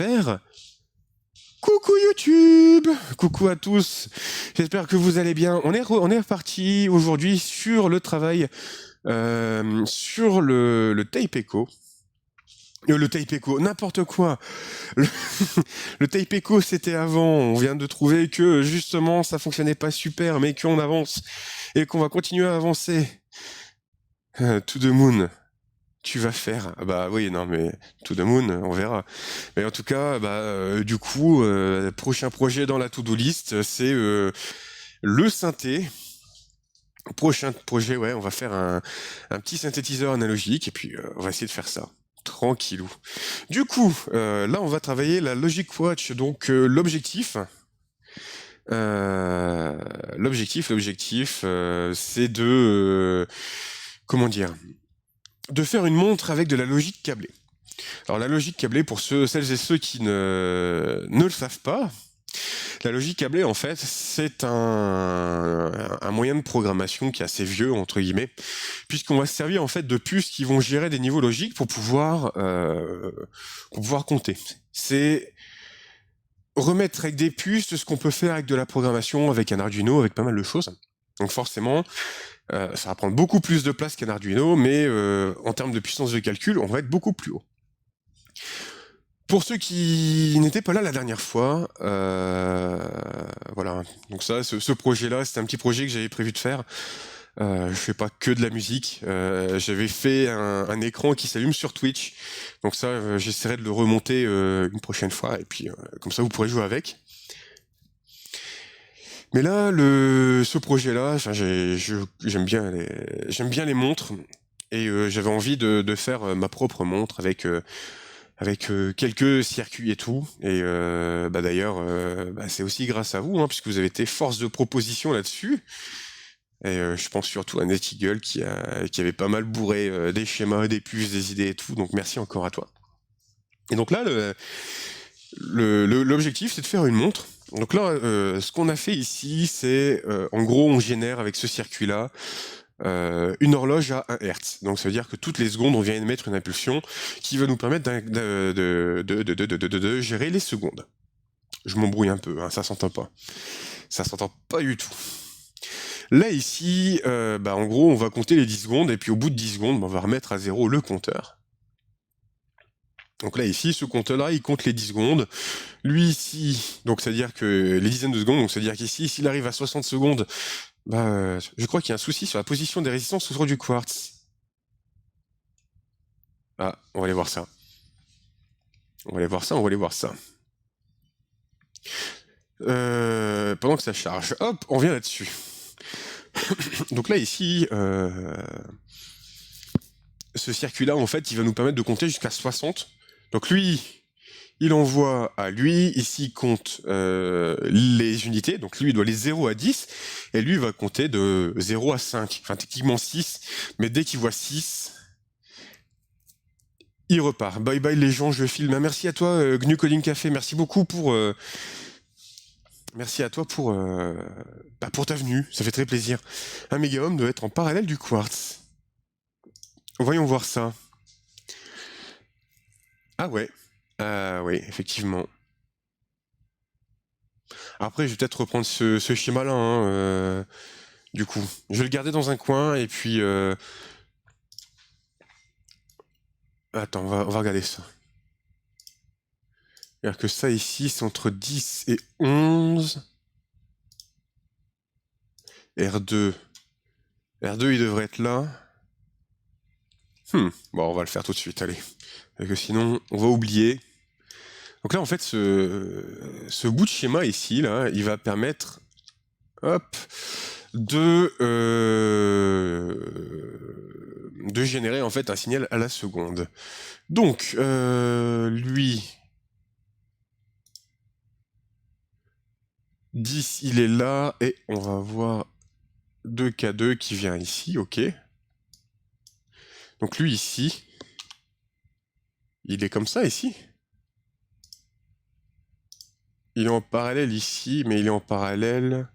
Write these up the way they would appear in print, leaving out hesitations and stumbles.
j'espère. Coucou YouTube! Coucou à tous, j'espère que vous allez bien. On est reparti aujourd'hui sur le travail, sur le Tape Echo. Le Tape Echo, n'importe quoi. Le, le Tape Echo, c'était avant. On vient de trouver que justement ça fonctionnait pas super, mais qu'on avance et qu'on va continuer à avancer. To the Moon. Tu vas faire. Ah bah oui, non mais To the Moon, on verra. Mais en tout cas, du coup, prochain projet dans la to-do list, c'est le synthé. Prochain projet, ouais, on va faire un petit synthétiseur analogique et puis on va essayer de faire ça. Tranquillou. Du coup, là, on va travailler la Logic Watch. Donc, l'objectif, c'est de, comment dire, de faire une montre avec de la logique câblée. Alors la logique câblée, pour celles et ceux qui ne le savent pas, la logique câblée, en fait, c'est un moyen de programmation qui est assez vieux, entre guillemets, puisqu'on va se servir en fait de puces qui vont gérer des niveaux logiques pour pouvoir compter. C'est remettre avec des puces ce qu'on peut faire avec de la programmation, avec un Arduino, avec pas mal de choses. Donc forcément, ça va prendre beaucoup plus de place qu'un Arduino, mais en termes de puissance de calcul, on va être beaucoup plus haut. Pour ceux qui n'étaient pas là la dernière fois, voilà. Donc ça, ce projet-là, c'était un petit projet que j'avais prévu de faire. Je fais pas que de la musique. J'avais fait un écran qui s'allume sur Twitch. Donc ça, j'essaierai de le remonter une prochaine fois. Et puis, comme ça, vous pourrez jouer avec. Mais là, ce projet-là, j'aime bien les montres. Et j'avais envie de faire ma propre montre avec quelques circuits et tout. Et d'ailleurs, c'est aussi grâce à vous, hein, puisque vous avez été force de proposition là-dessus. Et je pense surtout à Net Eagle qui avait pas mal bourré des schémas, des puces, des idées et tout. Donc merci encore à toi. Et donc là, l'objectif, c'est de faire une montre. Donc là, ce qu'on a fait ici, c'est en gros, on génère avec ce circuit-là une horloge à 1 Hz. Donc ça veut dire que toutes les secondes, on vient émettre une impulsion qui va nous permettre de gérer les secondes. Je m'embrouille un peu, hein, ça s'entend pas. Ça s'entend pas du tout. Là ici, en gros, on va compter les 10 secondes, et puis au bout de 10 secondes, on va remettre à 0 le compteur. Donc là ici, ce compteur-là, il compte les 10 secondes. Lui ici, donc c'est-à-dire que les dizaines de secondes, donc c'est-à-dire qu'ici, s'il arrive à 60 secondes, je crois qu'il y a un souci sur la position des résistances autour du quartz. Ah, on va aller voir ça. On va aller voir ça. Pendant que ça charge, hop, on vient là-dessus. Donc là, ici, ce circuit-là, en fait, il va nous permettre de compter jusqu'à 60. Donc lui, il envoie à lui, ici, il compte les unités. Donc lui, il doit les 0 à 10, et lui, il va compter de 0 à 5. Enfin, techniquement 6, mais dès qu'il voit 6... il repart. Bye bye les gens, je filme. Merci à toi, GNU Coding Café. Merci beaucoup pour... merci à toi pour ta venue. Ça fait très plaisir. Un méga-homme doit être en parallèle du quartz. Voyons voir ça. Ah ouais. Oui, effectivement. Après, je vais peut-être reprendre ce schéma-là. Hein, du coup, je vais le garder dans un coin et puis... Attends, on va regarder ça. C'est-à-dire que ça ici, c'est entre 10 et 11. R2. R2, il devrait être là. Bon, on va le faire tout de suite, allez. Parce que sinon, on va oublier. Donc là, en fait, ce bout de schéma ici, là, il va permettre, hop, de générer en fait un signal à la seconde. Donc, lui, 10, il est là, et on va voir 2K2 qui vient ici, ok. Donc lui, ici, il est comme ça, ici. Il est en parallèle ici, mais il est en parallèle...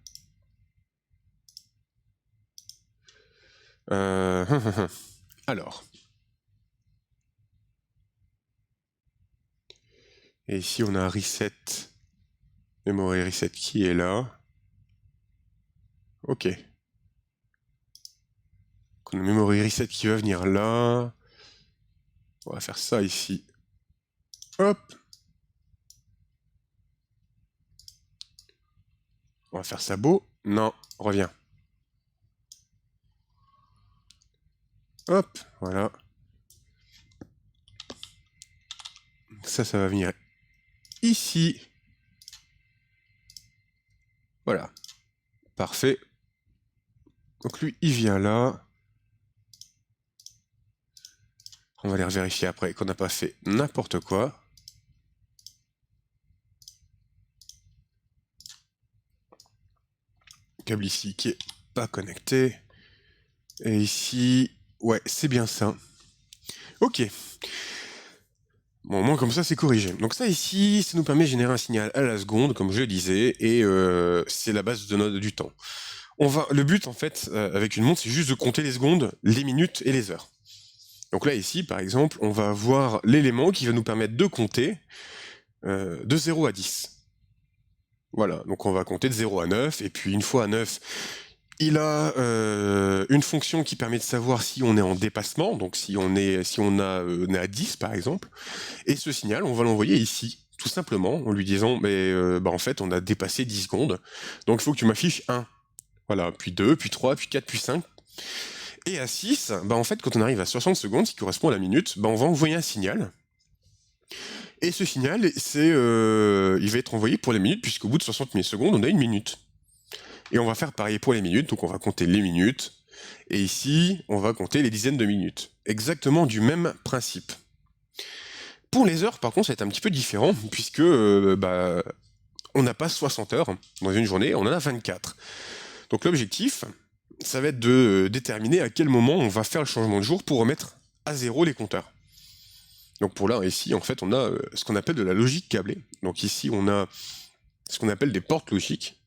Alors. Et ici, on a un reset, memory reset qui est là. Ok. Donc on a memory reset qui va venir là. On va faire ça ici. Hop. On va faire ça beau. Non, reviens. Hop, voilà. Ça va venir ici. Voilà. Parfait. Donc lui, il vient là. On va aller vérifier après qu'on n'a pas fait n'importe quoi. Câble ici qui est pas connecté. Et ici, ouais, c'est bien ça. Ok. Bon, au moins comme ça, c'est corrigé. Donc ça ici, ça nous permet de générer un signal à la seconde, comme je le disais, et c'est la base de du temps. Le but, en fait, avec une montre, c'est juste de compter les secondes, les minutes et les heures. Donc là, ici, par exemple, on va avoir l'élément qui va nous permettre de compter de 0 à 10. Voilà, donc on va compter de 0 à 9, et puis une fois à 9, il a une fonction qui permet de savoir si on est en dépassement, donc si on est à 10 par exemple, et ce signal, on va l'envoyer ici, tout simplement, en lui disant, mais en fait, on a dépassé 10 secondes, donc il faut que tu m'affiches 1. Voilà, puis 2, puis 3, puis 4, puis 5. Et à 6, en fait, quand on arrive à 60 secondes, ce qui correspond à la minute, on va envoyer un signal. Et ce signal, il va être envoyé pour les minutes, puisqu'au bout de 60 millisecondes, on a une minute. Et on va faire pareil pour les minutes, donc on va compter les minutes. Et ici, on va compter les dizaines de minutes. Exactement du même principe. Pour les heures, par contre, ça va être un petit peu différent, puisque on n'a pas 60 heures dans une journée, on en a 24. Donc l'objectif, ça va être de déterminer à quel moment on va faire le changement de jour pour remettre à zéro les compteurs. Donc pour là, ici, en fait, on a ce qu'on appelle de la logique câblée. Donc ici, on a ce qu'on appelle des portes logiques.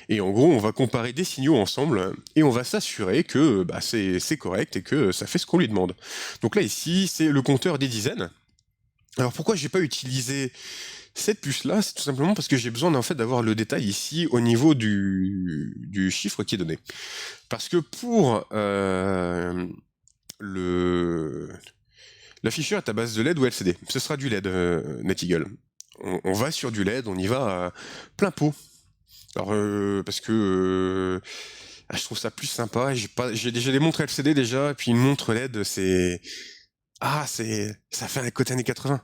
Et en gros, on va comparer des signaux ensemble et on va s'assurer que c'est correct et que ça fait ce qu'on lui demande. Donc là, ici, c'est le compteur des dizaines. Alors pourquoi j'ai pas utilisé cette puce-là? C'est tout simplement parce que j'ai besoin en fait d'avoir le détail ici au niveau du chiffre qui est donné. Parce que pour l'afficheur est à base de LED ou LCD. Ce sera du LED, NetEagle. On va sur du LED, on y va à plein pot. Alors parce que je trouve ça plus sympa. J'ai déjà des montres LCD déjà, et puis une montre LED, ça fait un côté années 80.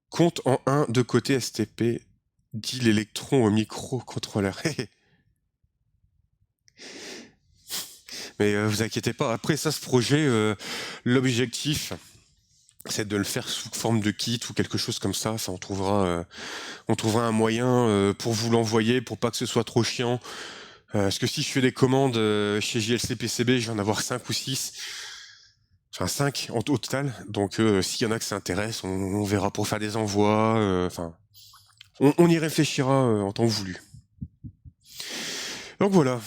Compte en 1 de côté STP, dit l'électron au microcontrôleur. Mais vous inquiétez pas, après ça, ce projet, l'objectif, c'est de le faire sous forme de kit ou quelque chose comme ça. Enfin, on trouvera un moyen pour vous l'envoyer, pour pas que ce soit trop chiant. Parce que si je fais des commandes chez JLC PCB, je vais en avoir 5 ou 6. Enfin 5 au total. Donc s'il y en a que ça intéresse, on verra pour faire des envois. Enfin, on y réfléchira en temps voulu. Donc voilà.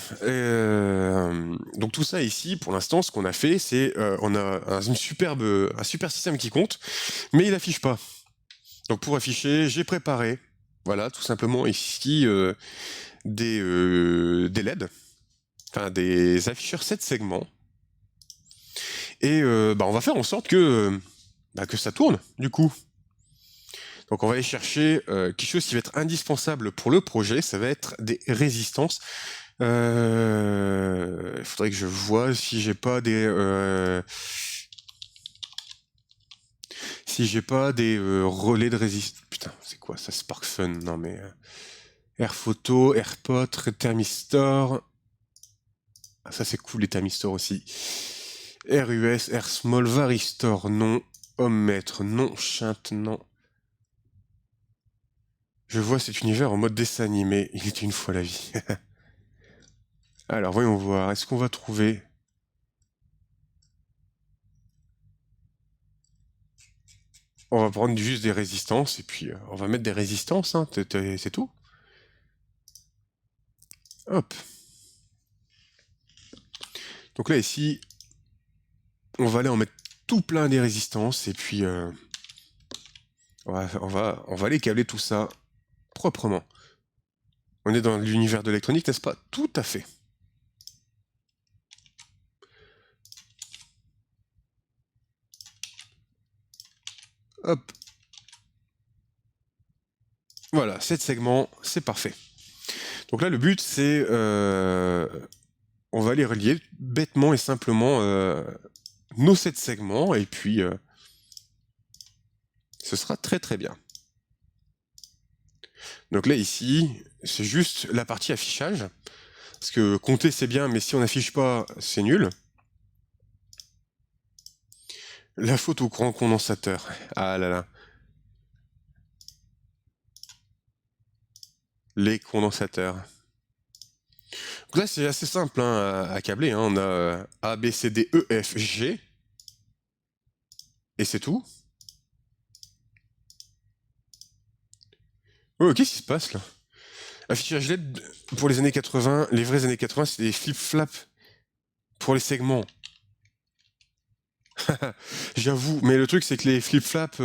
Donc tout ça ici, pour l'instant, ce qu'on a fait, c'est on a un super système qui compte, mais il affiche pas. Donc pour afficher, j'ai préparé, voilà, tout simplement ici des LED, enfin des afficheurs 7 segments. Et on va faire en sorte que ça tourne, du coup. Donc on va aller chercher quelque chose qui va être indispensable pour le projet, ça va être des résistances. Il faudrait que je vois si j'ai pas des relais de résistance. Putain, c'est quoi ça, SparkFun? Non mais Air Photo, AirPod, Thermistor. Ah, ça c'est cool les thermistors aussi. RUS, AirSmall, Varistor, non. Ohmmètre, non. Shunt, non. Je vois cet univers en mode dessin animé. Il était une fois la vie. Alors, voyons voir. Est-ce qu'on va trouver... On va prendre juste des résistances, et puis on va mettre des résistances, hein. C'est tout. Hop. Donc là, ici, on va aller en mettre tout plein des résistances, et puis On va aller câbler tout ça proprement. On est dans l'univers de l'électronique, n'est-ce pas? Tout à fait. Hop. Voilà, 7 segments, c'est parfait. Donc là, le but, c'est... on va les relier bêtement et simplement nos 7 segments, et puis ce sera très très bien. Donc là, ici, c'est juste la partie affichage. Parce que compter, c'est bien, mais si on n'affiche pas, c'est nul. La faute au courant condensateur. Ah là là. Les condensateurs. Donc là, c'est assez simple hein, à câbler. Hein. On a A, B, C, D, E, F, G. Et c'est tout. Oh, qu'est-ce qui se passe là? Affichage LED pour les années 80. Les vraies années 80, c'est des flip-flaps pour les segments. J'avoue, mais le truc, c'est que les flip-flaps,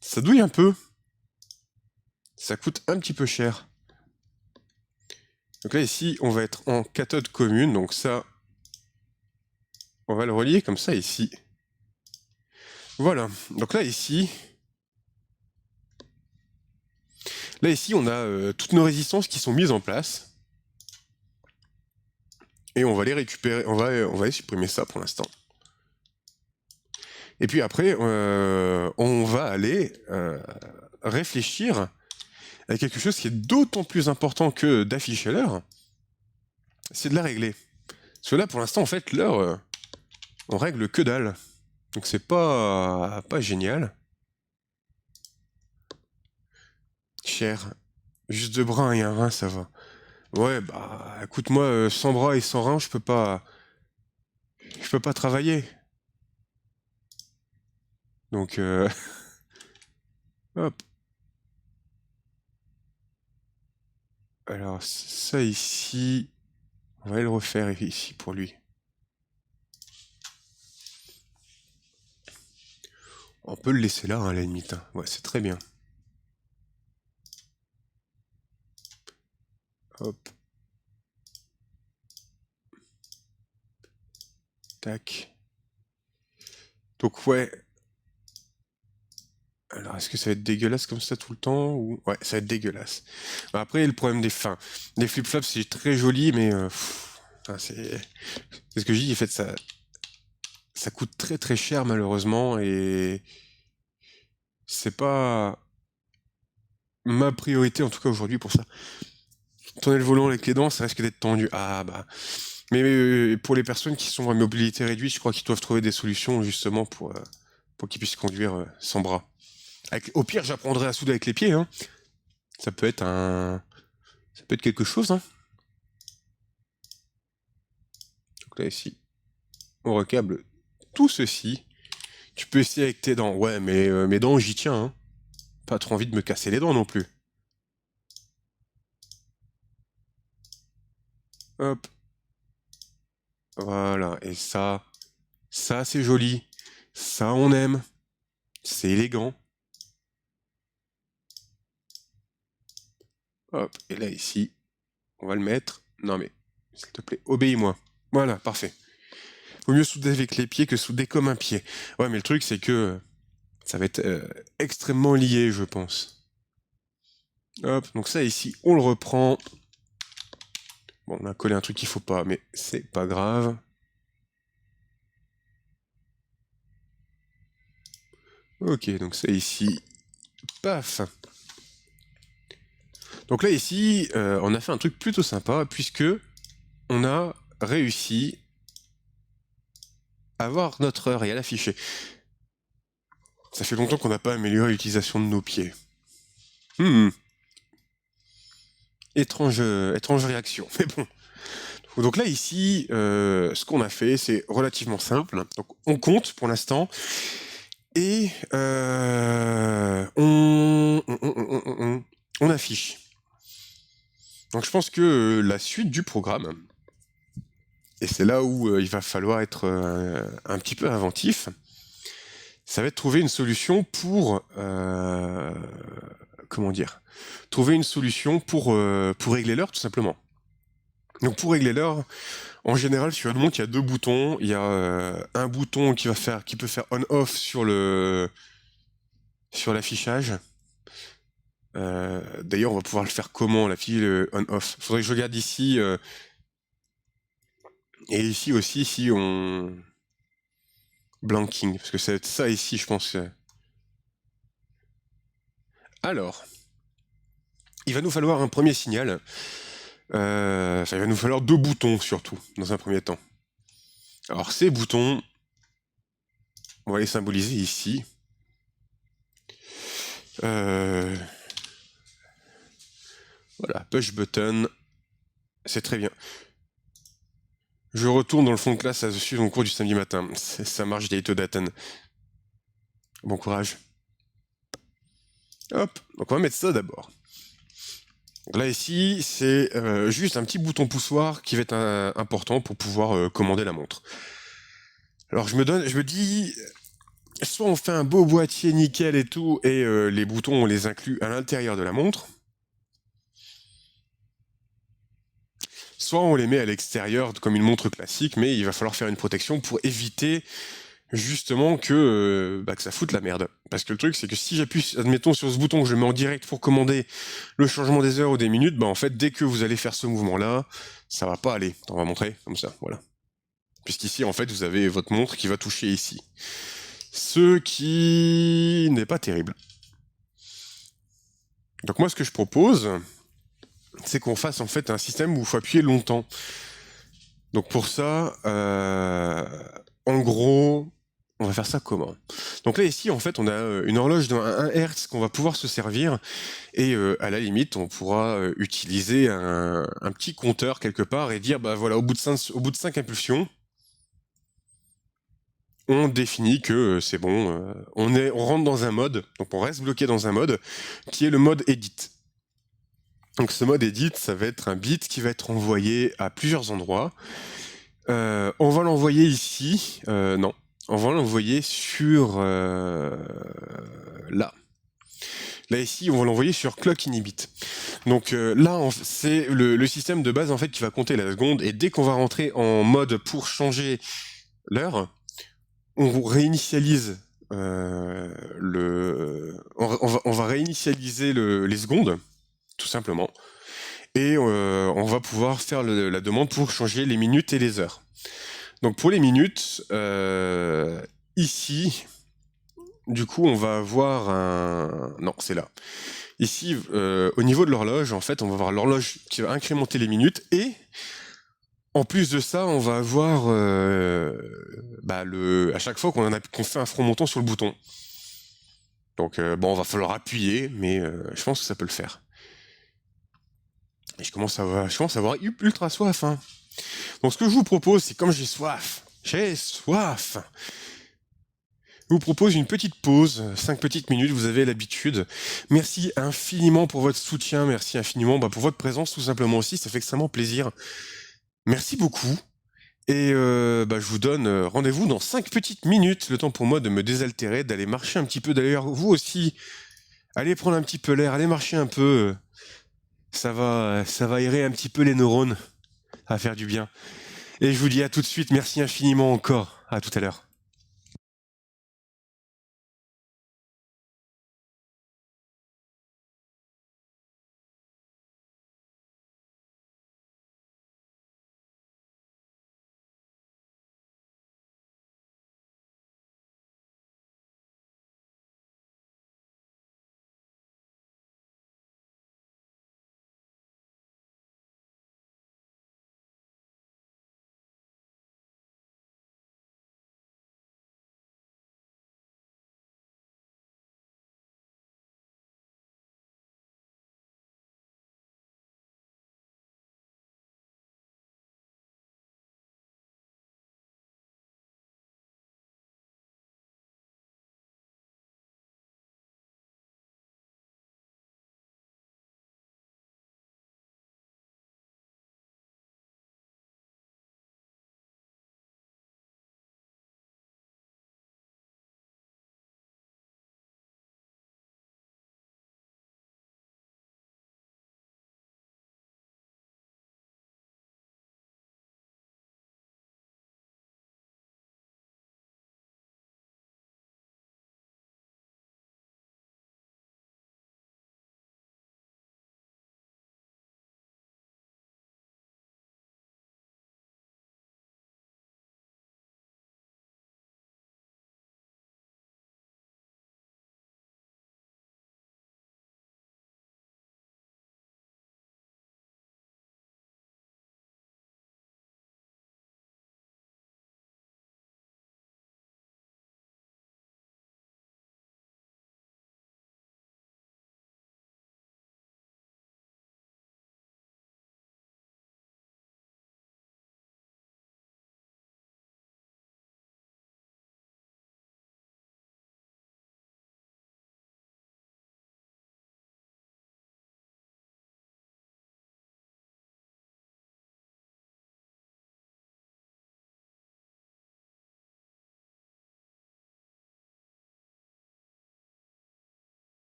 ça douille un peu. Ça coûte un petit peu cher. Donc là, ici, on va être en cathode commune. Donc ça, on va le relier comme ça ici. Voilà. Donc là, ici, on a toutes nos résistances qui sont mises en place. Et on va les récupérer. On va supprimer ça pour l'instant. Et puis après, on va aller réfléchir à quelque chose qui est d'autant plus important que d'afficher l'heure, c'est de la régler. Parce que là, pour l'instant, en fait, l'heure, on règle que dalle. Donc c'est pas génial. Cher. Juste 2 bras et un rein, ça va. Ouais, bah, écoute, moi, sans bras et sans rein, je peux pas travailler. Donc, hop. Alors, ça ici, on va le refaire ici pour lui. On peut le laisser là, hein, à la limite. Hein. Ouais, c'est très bien. Hop. Tac. Donc, ouais. Alors, est-ce que ça va être dégueulasse comme ça tout le temps ou... Ouais, ça va être dégueulasse. Bah, après, le problème des fins. Les flip-flops, c'est très joli, mais... c'est ce que je dis, en fait, ça coûte très très cher, malheureusement, et... C'est pas ma priorité, en tout cas, aujourd'hui, pour ça. Tourner le volant avec les dents, ça risque d'être tendu. Ah, bah... Mais pour les personnes qui sont à mobilité réduite, je crois qu'ils doivent trouver des solutions, justement, pour qu'ils puissent conduire sans bras. Au pire, j'apprendrai à souder avec les pieds, hein. Ça peut être quelque chose, hein. Donc là, ici, on recable tout ceci. Tu peux essayer avec tes dents. Ouais, mais mes dents, j'y tiens, hein. Pas trop envie de me casser les dents non plus. Hop. Voilà. Et ça, c'est joli. Ça, on aime. C'est élégant. Hop. Et là, ici, on va le mettre. Non, mais, s'il te plaît, obéis-moi. Voilà, parfait. Vaut mieux souder avec les pieds que souder comme un pied. Ouais, mais le truc, c'est que ça va être extrêmement lié, je pense. Hop, donc ça ici, on le reprend. Bon, on a collé un truc qu'il faut pas, mais c'est pas grave. Ok, donc ça ici, paf. Donc là ici, on a fait un truc plutôt sympa, puisque on a réussi à voir notre heure et à l'afficher. Ça fait longtemps qu'on n'a pas amélioré l'utilisation de nos pieds. Étrange réaction, mais bon. Donc là ici, ce qu'on a fait, c'est relativement simple. Donc on compte pour l'instant, et on affiche. Donc je pense que la suite du programme, et c'est là où il va falloir être un petit peu inventif, ça va être trouver une solution pour comment dire, trouver une solution pour régler l'heure tout simplement. Donc pour régler l'heure, en général sur une montre il y a deux boutons. Il y a un bouton qui peut faire on/off sur l'affichage. D'ailleurs, on va pouvoir le faire comment, le on/off. Faudrait que je regarde ici. Et ici aussi, si on blanking, parce que c'est ça ici, je pense. Alors, il va nous falloir un premier signal. Il va nous falloir deux boutons surtout, dans un premier temps. Alors ces boutons, on va les symboliser ici. Voilà, push button, c'est très bien. Je retourne dans le fond de classe à suivre mon cours du samedi matin. Ça marche, Date Daten. Bon courage. Hop, donc on va mettre ça d'abord. Là ici, c'est juste un petit bouton poussoir qui va être important pour pouvoir commander la montre. Alors je me dis, soit on fait un beau boîtier nickel et tout, et les boutons on les inclut à l'intérieur de la montre, soit on les met à l'extérieur comme une montre classique, mais il va falloir faire une protection pour éviter justement que ça foute la merde. Parce que le truc, c'est que si j'appuie, admettons, sur ce bouton que je mets en direct pour commander le changement des heures ou des minutes, en fait, dès que vous allez faire ce mouvement-là, ça va pas aller. On va montrer comme ça, voilà. Puisqu'ici, en fait, vous avez votre montre qui va toucher ici. Ce qui n'est pas terrible. Donc moi, ce que je propose, c'est qu'on fasse en fait un système où il faut appuyer longtemps. Donc pour ça, en gros, on va faire ça comment? Donc là ici en fait on a une horloge de 1 Hz qu'on va pouvoir se servir et à la limite on pourra utiliser un petit compteur quelque part et dire voilà au bout de 5 impulsions on définit que c'est bon, on rentre dans un mode, donc on reste bloqué dans un mode qui est le mode edit. Donc ce mode edit, ça va être un bit qui va être envoyé à plusieurs endroits. On va l'envoyer ici. Non. On va l'envoyer sur là. Là ici, on va l'envoyer sur clock inhibit. Donc là, c'est le système de base en fait qui va compter la seconde. Et dès qu'on va rentrer en mode pour changer l'heure, on réinitialise on va réinitialiser les secondes, tout simplement. Et on va pouvoir faire la demande pour changer les minutes et les heures. Donc pour les minutes, ici, du coup, on va avoir un... Non, c'est là. Ici, au niveau de l'horloge, en fait, on va avoir l'horloge qui va incrémenter les minutes et en plus de ça, on va avoir à chaque fois qu'on fait un front montant sur le bouton. Donc on va falloir appuyer, mais je pense que ça peut le faire. Et je commence à avoir ultra soif. Hein. Donc ce que je vous propose, c'est comme j'ai soif, je vous propose une petite pause, 5 petites minutes, vous avez l'habitude. Merci infiniment pour votre soutien, merci infiniment pour votre présence tout simplement aussi, ça fait extrêmement plaisir. Merci beaucoup. Et je vous donne rendez-vous dans 5 petites minutes, le temps pour moi de me désaltérer, d'aller marcher un petit peu. D'ailleurs, vous aussi, allez prendre un petit peu l'air, allez marcher un peu. Ça va aérer un petit peu les neurones, ça va faire du bien. Et je vous dis à tout de suite, merci infiniment encore. À tout à l'heure.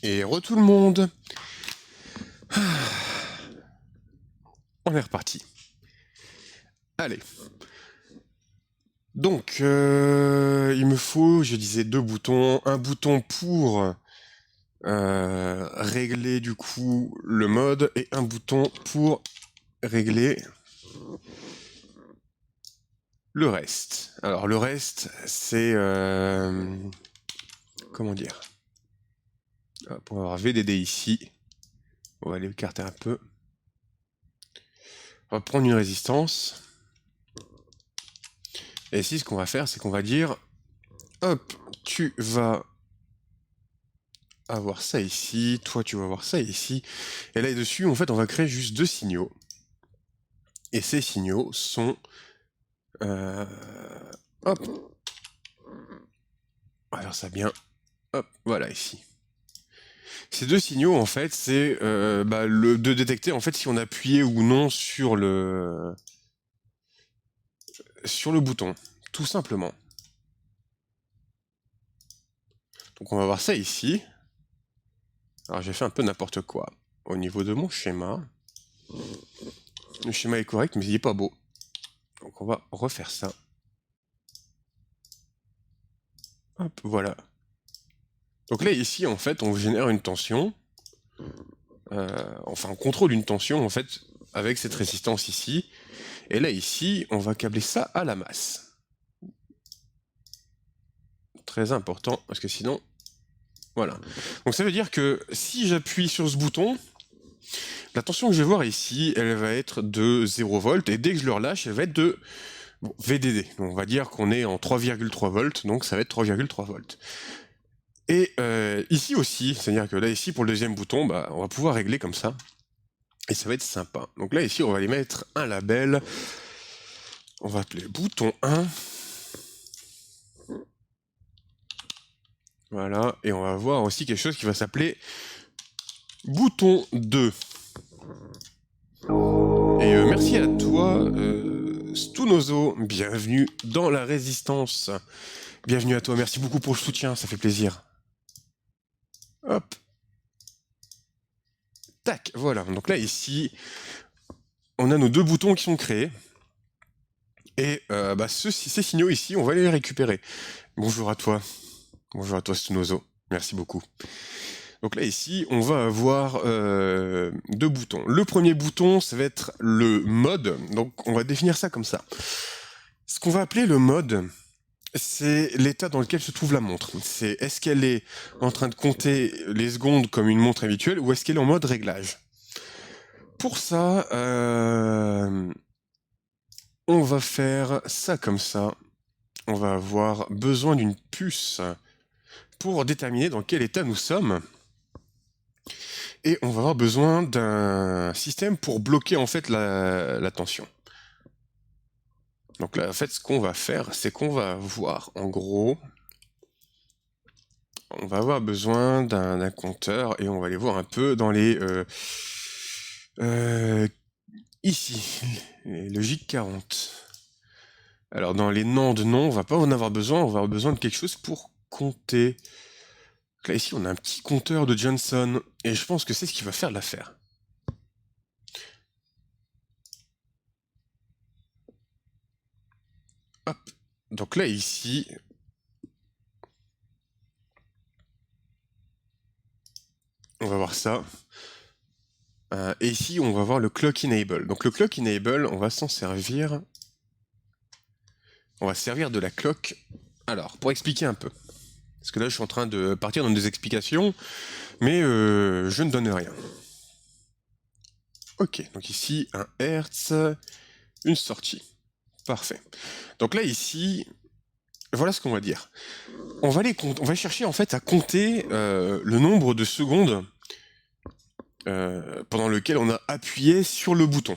Et tout le monde. On est reparti. Allez. Donc, il me faut, je disais, 2 boutons. Un bouton pour régler du coup le mode et un bouton pour régler le reste. Alors le reste, c'est comment dire? Hop, on va avoir VDD ici. On va aller écarter un peu. On va prendre une résistance. Et ici, ce qu'on va faire, c'est qu'on va dire, hop, tu vas avoir ça ici, toi tu vas avoir ça ici. Et là dessus, en fait, on va créer juste 2 signaux. Et ces signaux sont hop. On va faire ça bien. Hop, voilà ici. Ces 2 signaux, en fait, c'est de détecter en fait si on a appuyé ou non sur le bouton, tout simplement. Donc on va voir ça ici. Alors j'ai fait un peu n'importe quoi au niveau de mon schéma. Le schéma est correct, mais il n'est pas beau. Donc on va refaire ça. Hop, voilà. Donc là, ici, en fait, on génère une tension. Enfin, on contrôle une tension, en fait, avec cette résistance ici. Et là, ici, on va câbler ça à la masse. Très important, parce que sinon... Voilà. Donc ça veut dire que si j'appuie sur ce bouton, la tension que je vais voir ici, elle va être de 0 volts, et dès que je le relâche, elle va être de VDD. Donc on va dire qu'on est en 3,3 volts, donc ça va être 3,3 volts. Et ici aussi, c'est-à-dire que là, ici, pour le deuxième bouton, on va pouvoir régler comme ça. Et ça va être sympa. Donc là, ici, on va aller mettre un label. On va appeler bouton 1. Voilà. Et on va voir aussi quelque chose qui va s'appeler bouton 2. Et merci à toi, Stunozo. Bienvenue dans la résistance. Bienvenue à toi. Merci beaucoup pour le soutien. Ça fait plaisir. Hop. Tac. Voilà. Donc là, ici, on a nos 2 boutons qui sont créés. Et ces signaux ici, on va les récupérer. Bonjour à toi. Bonjour à toi, Stunozo. Merci beaucoup. Donc là, ici, on va avoir 2 boutons. Le premier bouton, ça va être le mode. Donc, on va définir ça comme ça. Ce qu'on va appeler le mode, c'est l'état dans lequel se trouve la montre. C'est est-ce qu'elle est en train de compter les secondes comme une montre habituelle ou est-ce qu'elle est en mode réglage. Pour ça, on va faire ça comme ça. On va avoir besoin d'une puce pour déterminer dans quel état nous sommes. Et on va avoir besoin d'un système pour bloquer en fait la tension. Donc là, en fait, ce qu'on va faire, c'est qu'on va avoir, en gros, on va avoir besoin d'un compteur et on va aller voir un peu dans les... ici, les logiques 40. Alors dans les noms de noms, on va pas en avoir besoin, on va avoir besoin de quelque chose pour compter. Donc là ici, on a un petit compteur de Johnson et je pense que c'est ce qui va faire l'affaire. Hop. Donc là ici, on va voir ça. Et ici, on va voir le clock enable. Donc le clock enable, on va s'en servir. On va servir de la clock. Alors, pour expliquer un peu. Parce que là, je suis en train de partir dans des explications, mais je ne donne rien. Ok, donc ici, un Hertz, une sortie. Parfait. Donc là, ici, voilà ce qu'on va dire. On va chercher en fait à compter le nombre de secondes pendant lequel on a appuyé sur le bouton.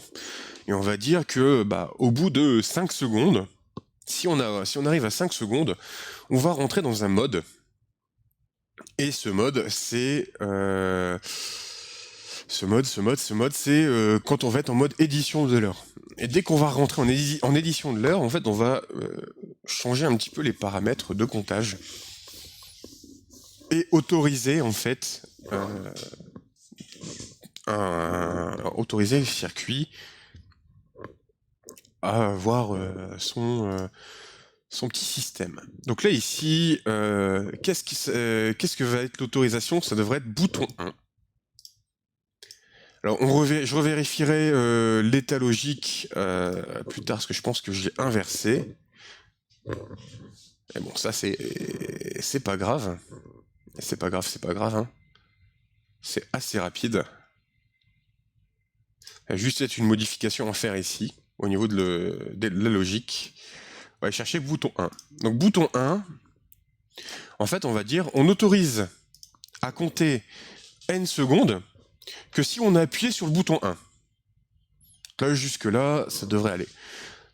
Et on va dire que au bout de 5 secondes, si on arrive à 5 secondes, on va rentrer dans un mode. Et ce mode, c'est c'est quand on va être en mode édition de l'heure. Et dès qu'on va rentrer en édition de l'heure, en fait, on va changer un petit peu les paramètres de comptage et autoriser en fait autoriser le circuit à avoir son petit système. Donc là ici, qu'est-ce que va être l'autorisation? Ça devrait être bouton 1. Alors je revérifierai l'état logique plus tard, parce que je pense que j'ai inversé. Et bon, ça c'est pas grave. C'est pas grave, hein. C'est assez rapide. Il y a juste peut-être une modification à faire ici, au niveau de la logique. On va aller chercher bouton 1. Donc bouton 1, en fait, on va dire, on autorise à compter n secondes que si on a appuyé sur le bouton 1. Là, jusque-là, ça devrait aller.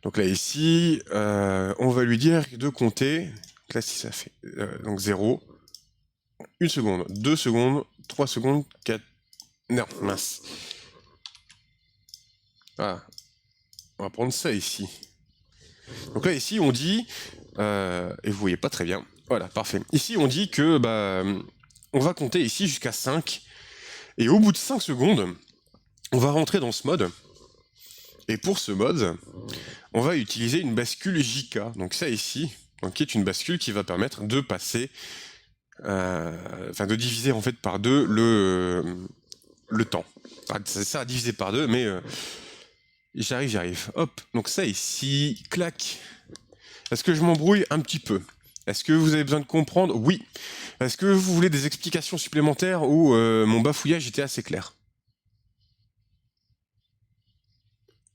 Donc là, ici, on va lui dire de compter. Donc là, si ça fait donc 0, 1 seconde, 2 secondes, 3 secondes, 4... Non, mince. Ah, on va prendre ça ici. Donc là, ici, on dit... et vous voyez pas très bien. Voilà, parfait. Ici, on dit que... on va compter ici jusqu'à 5. Et au bout de 5 secondes, on va rentrer dans ce mode. Et pour ce mode, on va utiliser une bascule JK. Donc ça ici, donc qui est une bascule qui va permettre de passer... Enfin, de diviser en fait par 2 le temps. C'est ça à diviser par 2, mais... J'arrive. Hop, donc ça ici, clac. Est-ce que je m'embrouille un petit peu? Est-ce que vous avez besoin de comprendre? Oui. Est-ce que vous voulez des explications supplémentaires ou mon bafouillage était assez clair?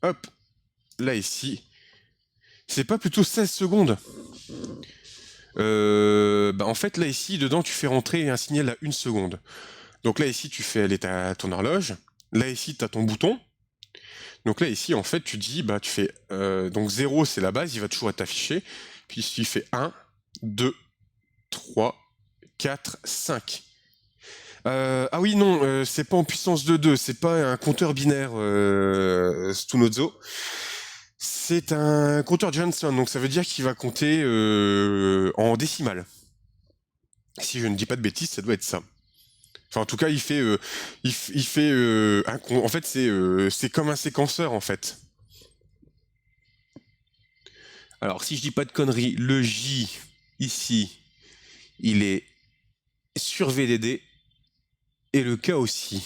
Hop, là ici. C'est pas plutôt 16 secondes? En fait, là ici, dedans, tu fais rentrer un signal à 1 seconde. Donc là ici, tu fais aller ton horloge. Là ici, tu as ton bouton. Donc là, ici, en fait, tu dis, tu fais... donc 0, c'est la base, il va toujours être affiché. Puis ici, tu fais 1, 2, 3, 4, 5. Ah oui, non, c'est pas en puissance de 2, c'est pas un compteur binaire Stunozo. C'est un compteur Johnson, donc ça veut dire qu'il va compter en décimale. Si je ne dis pas de bêtises, ça doit être ça. Enfin, en tout cas, il fait en fait, c'est comme un séquenceur, en fait. Alors, si je dis pas de conneries, le J, ici, il est sur VDD, et le K aussi.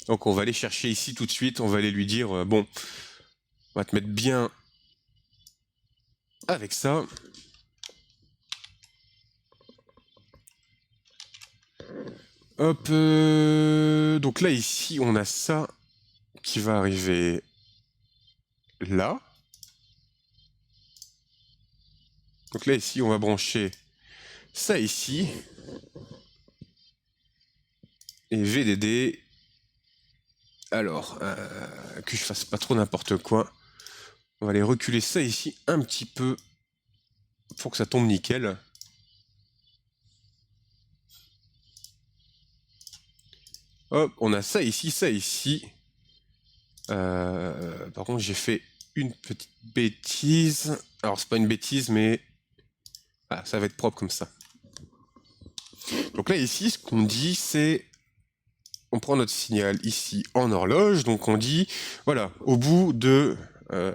Donc, on va aller chercher ici tout de suite, on va aller lui dire, bon, on va te mettre bien avec ça. Hop, donc là, ici, on a ça qui va arriver là. Donc là, ici, on va brancher ça ici. Et VDD. Alors, que je fasse pas trop n'importe quoi. On va aller reculer ça ici un petit peu pour que ça tombe nickel. Hop, on a ça ici, ça ici. Par contre, j'ai fait une petite bêtise. Alors, c'est pas une bêtise, mais... Ah, ça va être propre comme ça. Donc là, ici, ce qu'on dit, c'est... On prend notre signal ici en horloge. Donc on dit, voilà, au bout de,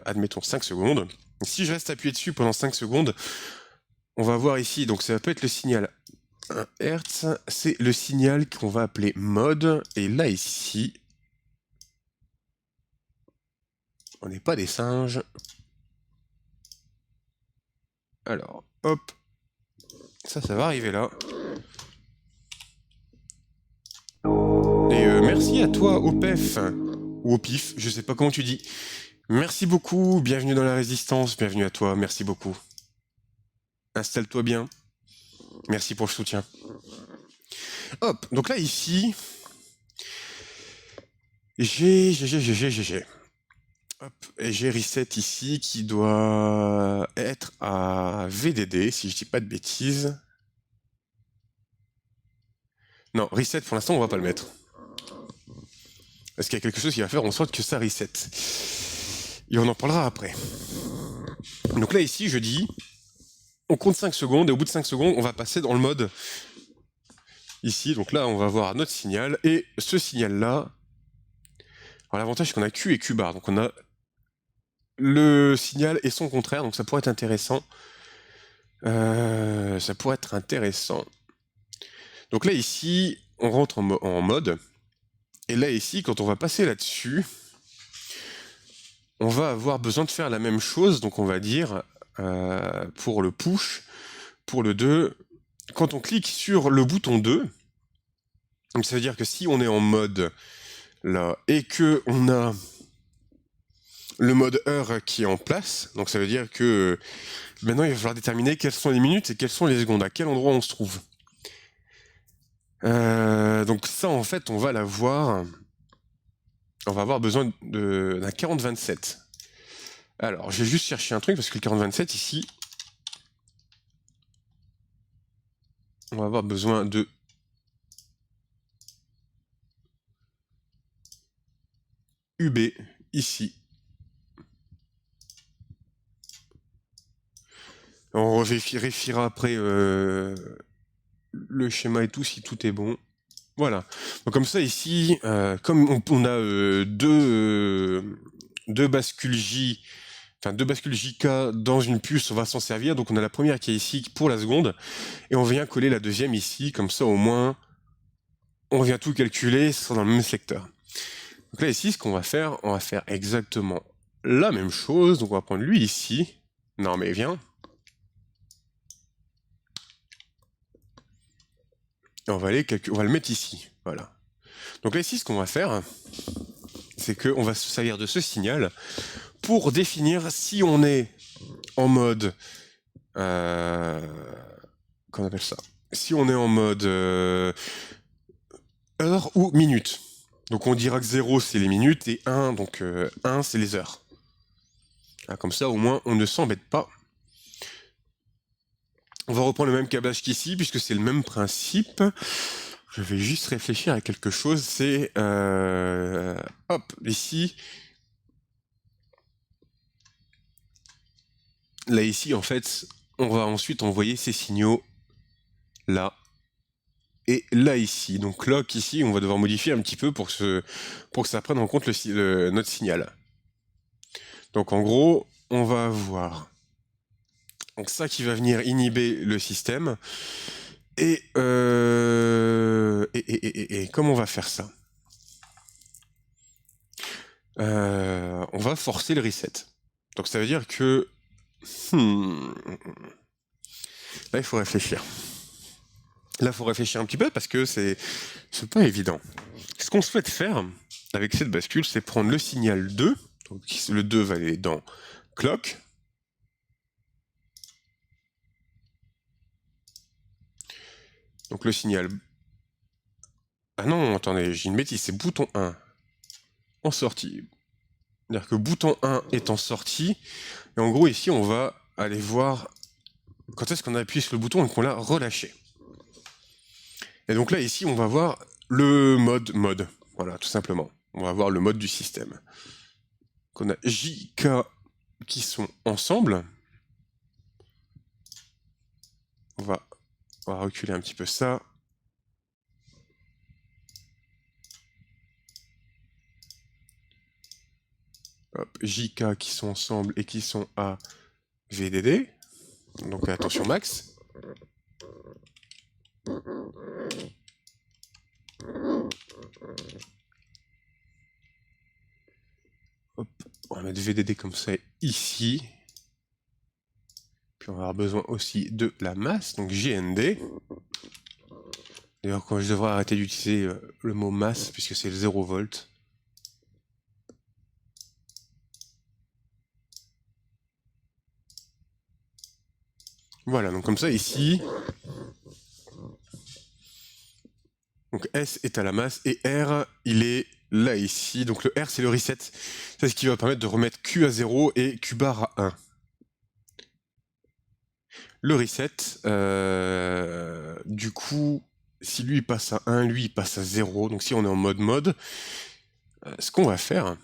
admettons, 5 secondes. Si je reste appuyé dessus pendant 5 secondes, on va voir ici, donc ça peut être le signal 1 Hz. C'est le signal qu'on va appeler mode. Et là, ici... On n'est pas des singes. Alors, hop. Ça va arriver là. Et merci à toi, OPEF, ou OPIF, je sais pas comment tu dis. Merci beaucoup, bienvenue dans la résistance, bienvenue à toi, merci beaucoup. Installe-toi bien. Merci pour le soutien. Hop, donc là, ici... J'ai... Hop, et j'ai reset ici qui doit être à VDD, si je dis pas de bêtises. Non, reset, pour l'instant, on va pas le mettre. Parce qu'il y a quelque chose qui va faire en sorte que ça reset. Et on en parlera après. Donc là, ici, je dis, on compte 5 secondes, et au bout de 5 secondes, on va passer dans le mode ici. Donc là, on va voir notre signal. Et ce signal-là, alors l'avantage, c'est qu'on a Q et Q bar. Donc on a le signal et son contraire. Donc ça pourrait être intéressant. Ça pourrait être intéressant. Donc là, ici, on rentre en mode. Et là, ici, quand on va passer là-dessus, on va avoir besoin de faire la même chose. Donc on va dire, pour le push, pour le 2, quand on clique sur le bouton 2, donc ça veut dire que si on est en mode là, et que on a le mode heure qui est en place, donc ça veut dire que maintenant il va falloir déterminer quelles sont les minutes et quelles sont les secondes, à quel endroit on se trouve. Donc ça en fait on va l'avoir, on va avoir besoin d'un 40-27. Alors je vais juste chercher un truc parce que le 40-27 ici, on va avoir besoin de UB ici. On vérifiera après le schéma et tout si tout est bon. Voilà. Donc comme ça ici, comme on a deux bascules J, enfin deux bascules JK dans une puce, on va s'en servir. Donc on a la première qui est ici pour la seconde, et on vient coller la deuxième ici, comme ça au moins on vient tout calculer, ce sera dans le même secteur. Donc là ici, ce qu'on va faire, on va faire exactement la même chose. Donc on va prendre lui ici. Non mais viens. Et on va le mettre ici. Voilà. Donc là ici, ce qu'on va faire, c'est qu'on va se servir de ce signal pour définir si on est en mode... comment on appelle ça? Si on est en mode heure ou minute. Donc on dira que 0 c'est les minutes et 1, donc 1 c'est les heures. Ah, comme ça au moins on ne s'embête pas. On va reprendre le même câblage qu'ici puisque c'est le même principe. Je vais juste réfléchir à quelque chose, c'est... hop, ici... Là ici en fait, on va ensuite envoyer ces signaux là et là ici. Donc lock ici, on va devoir modifier un petit peu pour que ça prenne en compte notre signal. Donc en gros, on va avoir donc ça qui va venir inhiber le système. Et comment on va faire ça? On va forcer le reset. Donc ça veut dire que... Là, il faut réfléchir. Là, il faut réfléchir un petit peu parce que c'est pas évident. Ce qu'on souhaite faire avec cette bascule, c'est prendre le signal 2. Donc, le 2 va aller dans clock. Donc le signal... Ah non, attendez, j'ai une bêtise, c'est bouton 1 en sortie. C'est-à-dire que bouton 1 est en sortie. Et en gros, ici, on va aller voir quand est-ce qu'on appuie sur le bouton et qu'on l'a relâché. Et donc là, ici, on va voir le mode. Voilà, tout simplement. On va voir le mode du système. Donc on a JK qui sont ensemble. On va reculer un petit peu ça. Hop, JK qui sont ensemble et qui sont à VDD. Donc attention max. Hop, on va mettre VDD comme ça ici. Puis on va avoir besoin aussi de la masse, donc GND. D'ailleurs, je devrais arrêter d'utiliser le mot masse puisque c'est le 0 volt. Voilà, donc comme ça ici. Donc S est à la masse et R, il est là ici. Donc le R, c'est le reset. C'est ce qui va permettre de remettre Q à 0 et Q bar à 1. Le reset, du coup, si lui passe à 1, lui il passe à 0. Donc si on est en mode, ce qu'on va faire,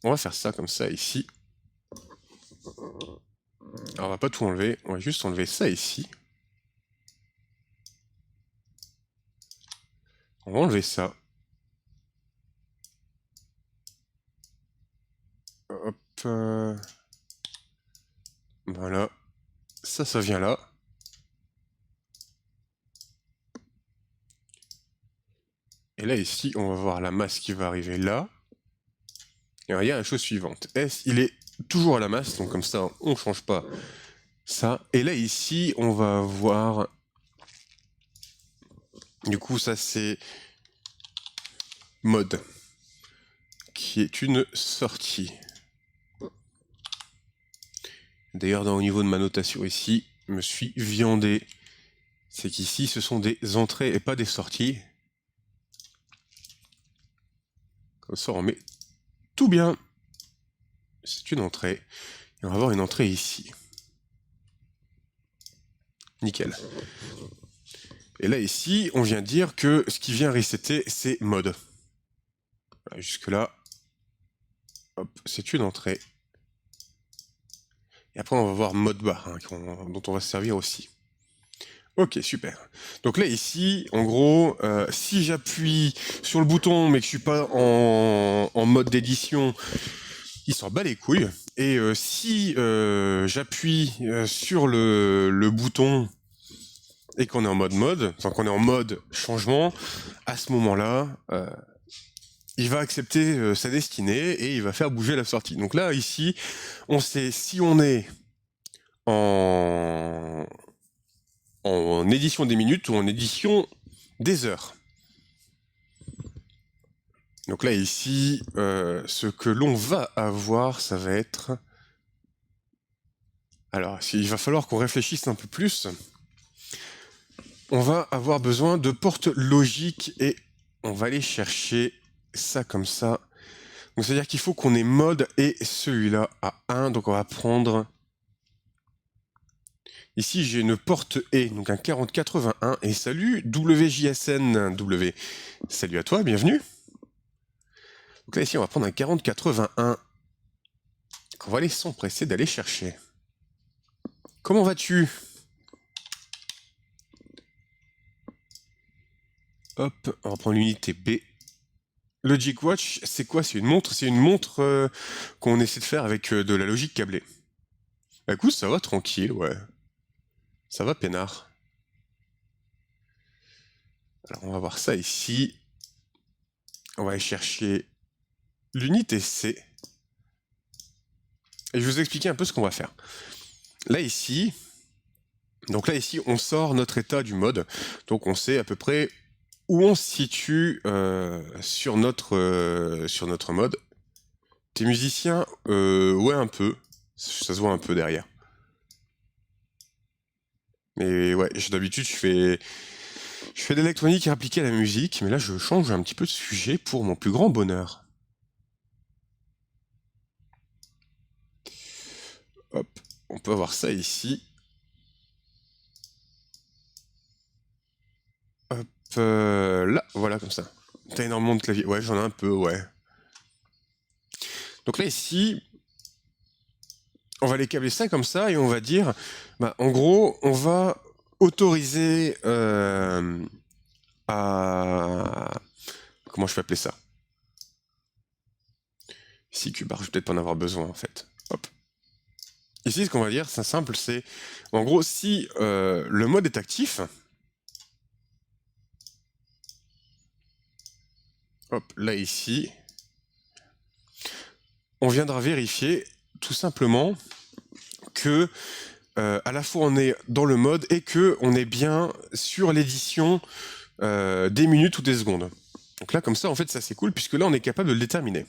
on va faire ça comme ça ici. Alors on va pas tout enlever, on va juste enlever ça ici. On va enlever ça. Hop. Voilà. Ça vient là. Et là, ici, on va voir la masse qui va arriver là. Et regarde la chose suivante. S, il est toujours à la masse, donc comme ça, on ne change pas ça. Et là, ici, on va voir... Du coup, ça, c'est mode, qui est une sortie. D'ailleurs, au niveau de ma notation ici, je me suis viandé. C'est qu'ici, ce sont des entrées et pas des sorties. Comme ça, on met tout bien. C'est une entrée. Et on va avoir une entrée ici. Nickel. Et là, ici, on vient dire que ce qui vient resetter, c'est mode. Voilà, jusque-là, hop, c'est une entrée. Et après, on va voir mode bar, hein, dont on va se servir aussi. Ok, super. Donc là, ici, en gros, si j'appuie sur le bouton, mais que je suis pas en mode d'édition, il s'en bat les couilles. Et si j'appuie sur le bouton et qu'on est en mode, enfin qu'on est en mode changement, à ce moment-là, il va accepter sa destinée et il va faire bouger la sortie. Donc là, ici, on sait si on est en édition des minutes ou en édition des heures. Donc là, ici, ce que l'on va avoir, ça va être... Alors, il va falloir qu'on réfléchisse un peu plus. On va avoir besoin de portes logiques et on va aller chercher ça comme ça. Donc, c'est-à-dire qu'il faut qu'on ait mode et celui-là à 1. Donc, on va prendre... Ici, j'ai une porte E, donc un 4081. Et salut WJSNW. Salut à toi, bienvenue. Donc là, ici, on va prendre un 4081 qu'on va aller s'empresser d'aller chercher. Comment vas-tu? Hop, on va prendre l'unité B. Logic Watch, c'est quoi? C'est une montre, qu'on essaie de faire avec de la logique câblée. Bah écoute, ça va tranquille, ouais. Ça va peinard. Alors on va voir ça ici. On va aller chercher l'unité C. Et je vais vous expliquer un peu ce qu'on va faire. Là ici, on sort notre état du mode. Donc on sait à peu près où on se situe sur notre mode. T'es musicien? Ouais, un peu. Ça se voit un peu derrière. Mais ouais, d'habitude, je fais de l'électronique appliquée à la musique, mais là, je change un petit peu de sujet pour mon plus grand bonheur. Hop, on peut avoir ça ici. Hop, là, voilà, comme ça. T'as énormément de claviers. Ouais, j'en ai un peu, ouais. Donc là, ici, on va aller câbler ça comme ça, et on va dire, bah, en gros, on va autoriser à... Comment je peux appeler ça? Ici, Q-bar, je vais peut-être pas en avoir besoin, en fait. Hop. Ici, ce qu'on va dire, c'est simple, c'est... En gros, si le mode est actif... Hop, là, ici... On viendra vérifier, tout simplement, que à la fois on est dans le mode et que on est bien sur l'édition des minutes ou des secondes. Donc là, comme ça, en fait, ça c'est cool, puisque là, on est capable de le déterminer.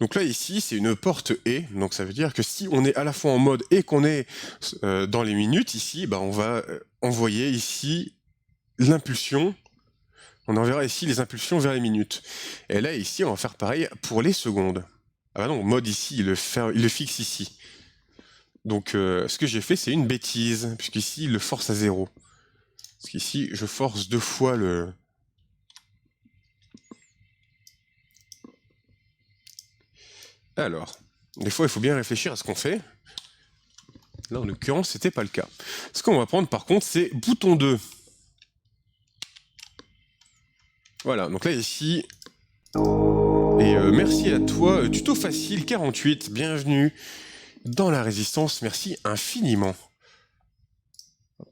Donc là, ici, c'est une porte et, donc ça veut dire que si on est à la fois en mode et qu'on est dans les minutes, ici, bah, on va envoyer ici l'impulsion. On enverra ici les impulsions vers les minutes. Et là, ici, on va faire pareil pour les secondes. Ah bah non, mode ici, il le fixe ici. Donc, ce que j'ai fait, c'est une bêtise, puisqu'ici, il le force à 0. Parce qu'ici, je force 2 fois le... Alors, des fois, il faut bien réfléchir à ce qu'on fait. Là, en l'occurrence, c'était pas le cas. Ce qu'on va prendre, par contre, c'est bouton 2. Voilà, donc là ici... Et merci à toi, Tuto Facile 48, bienvenue dans la résistance, merci infiniment.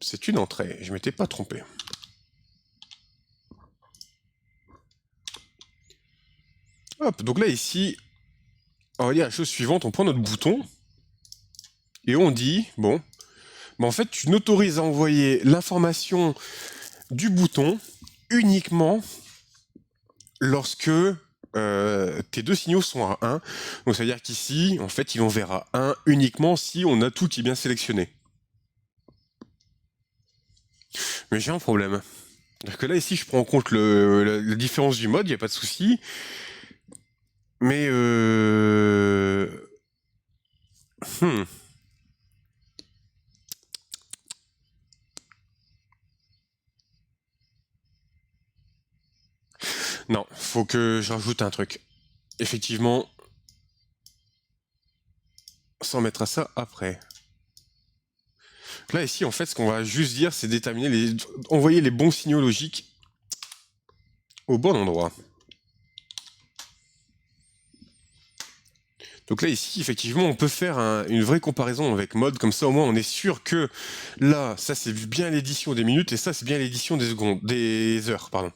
C'est une entrée, je m'étais pas trompé. Hop, donc là ici, on va dire la chose suivante, on prend notre bouton, et on dit, bon, bah en fait tu n'autorises à envoyer l'information du bouton uniquement lorsque tes deux signaux sont à 1. Donc ça veut dire qu'ici, en fait, il enverra 1 uniquement si on a tout qui est bien sélectionné. Mais j'ai un problème. C'est-à-dire que là, ici, je prends en compte la différence du mode, il n'y a pas de souci. Mais Non, faut que je rajoute un truc. Effectivement, sans mettre à ça après. Là, ici, en fait, ce qu'on va juste dire, c'est déterminer envoyer les bons signaux logiques au bon endroit. Donc là, ici, effectivement, on peut faire une vraie comparaison avec mode, comme ça, au moins, on est sûr que là, ça, c'est bien l'édition des minutes, et ça, c'est bien l'édition des secondes, des heures, pardon.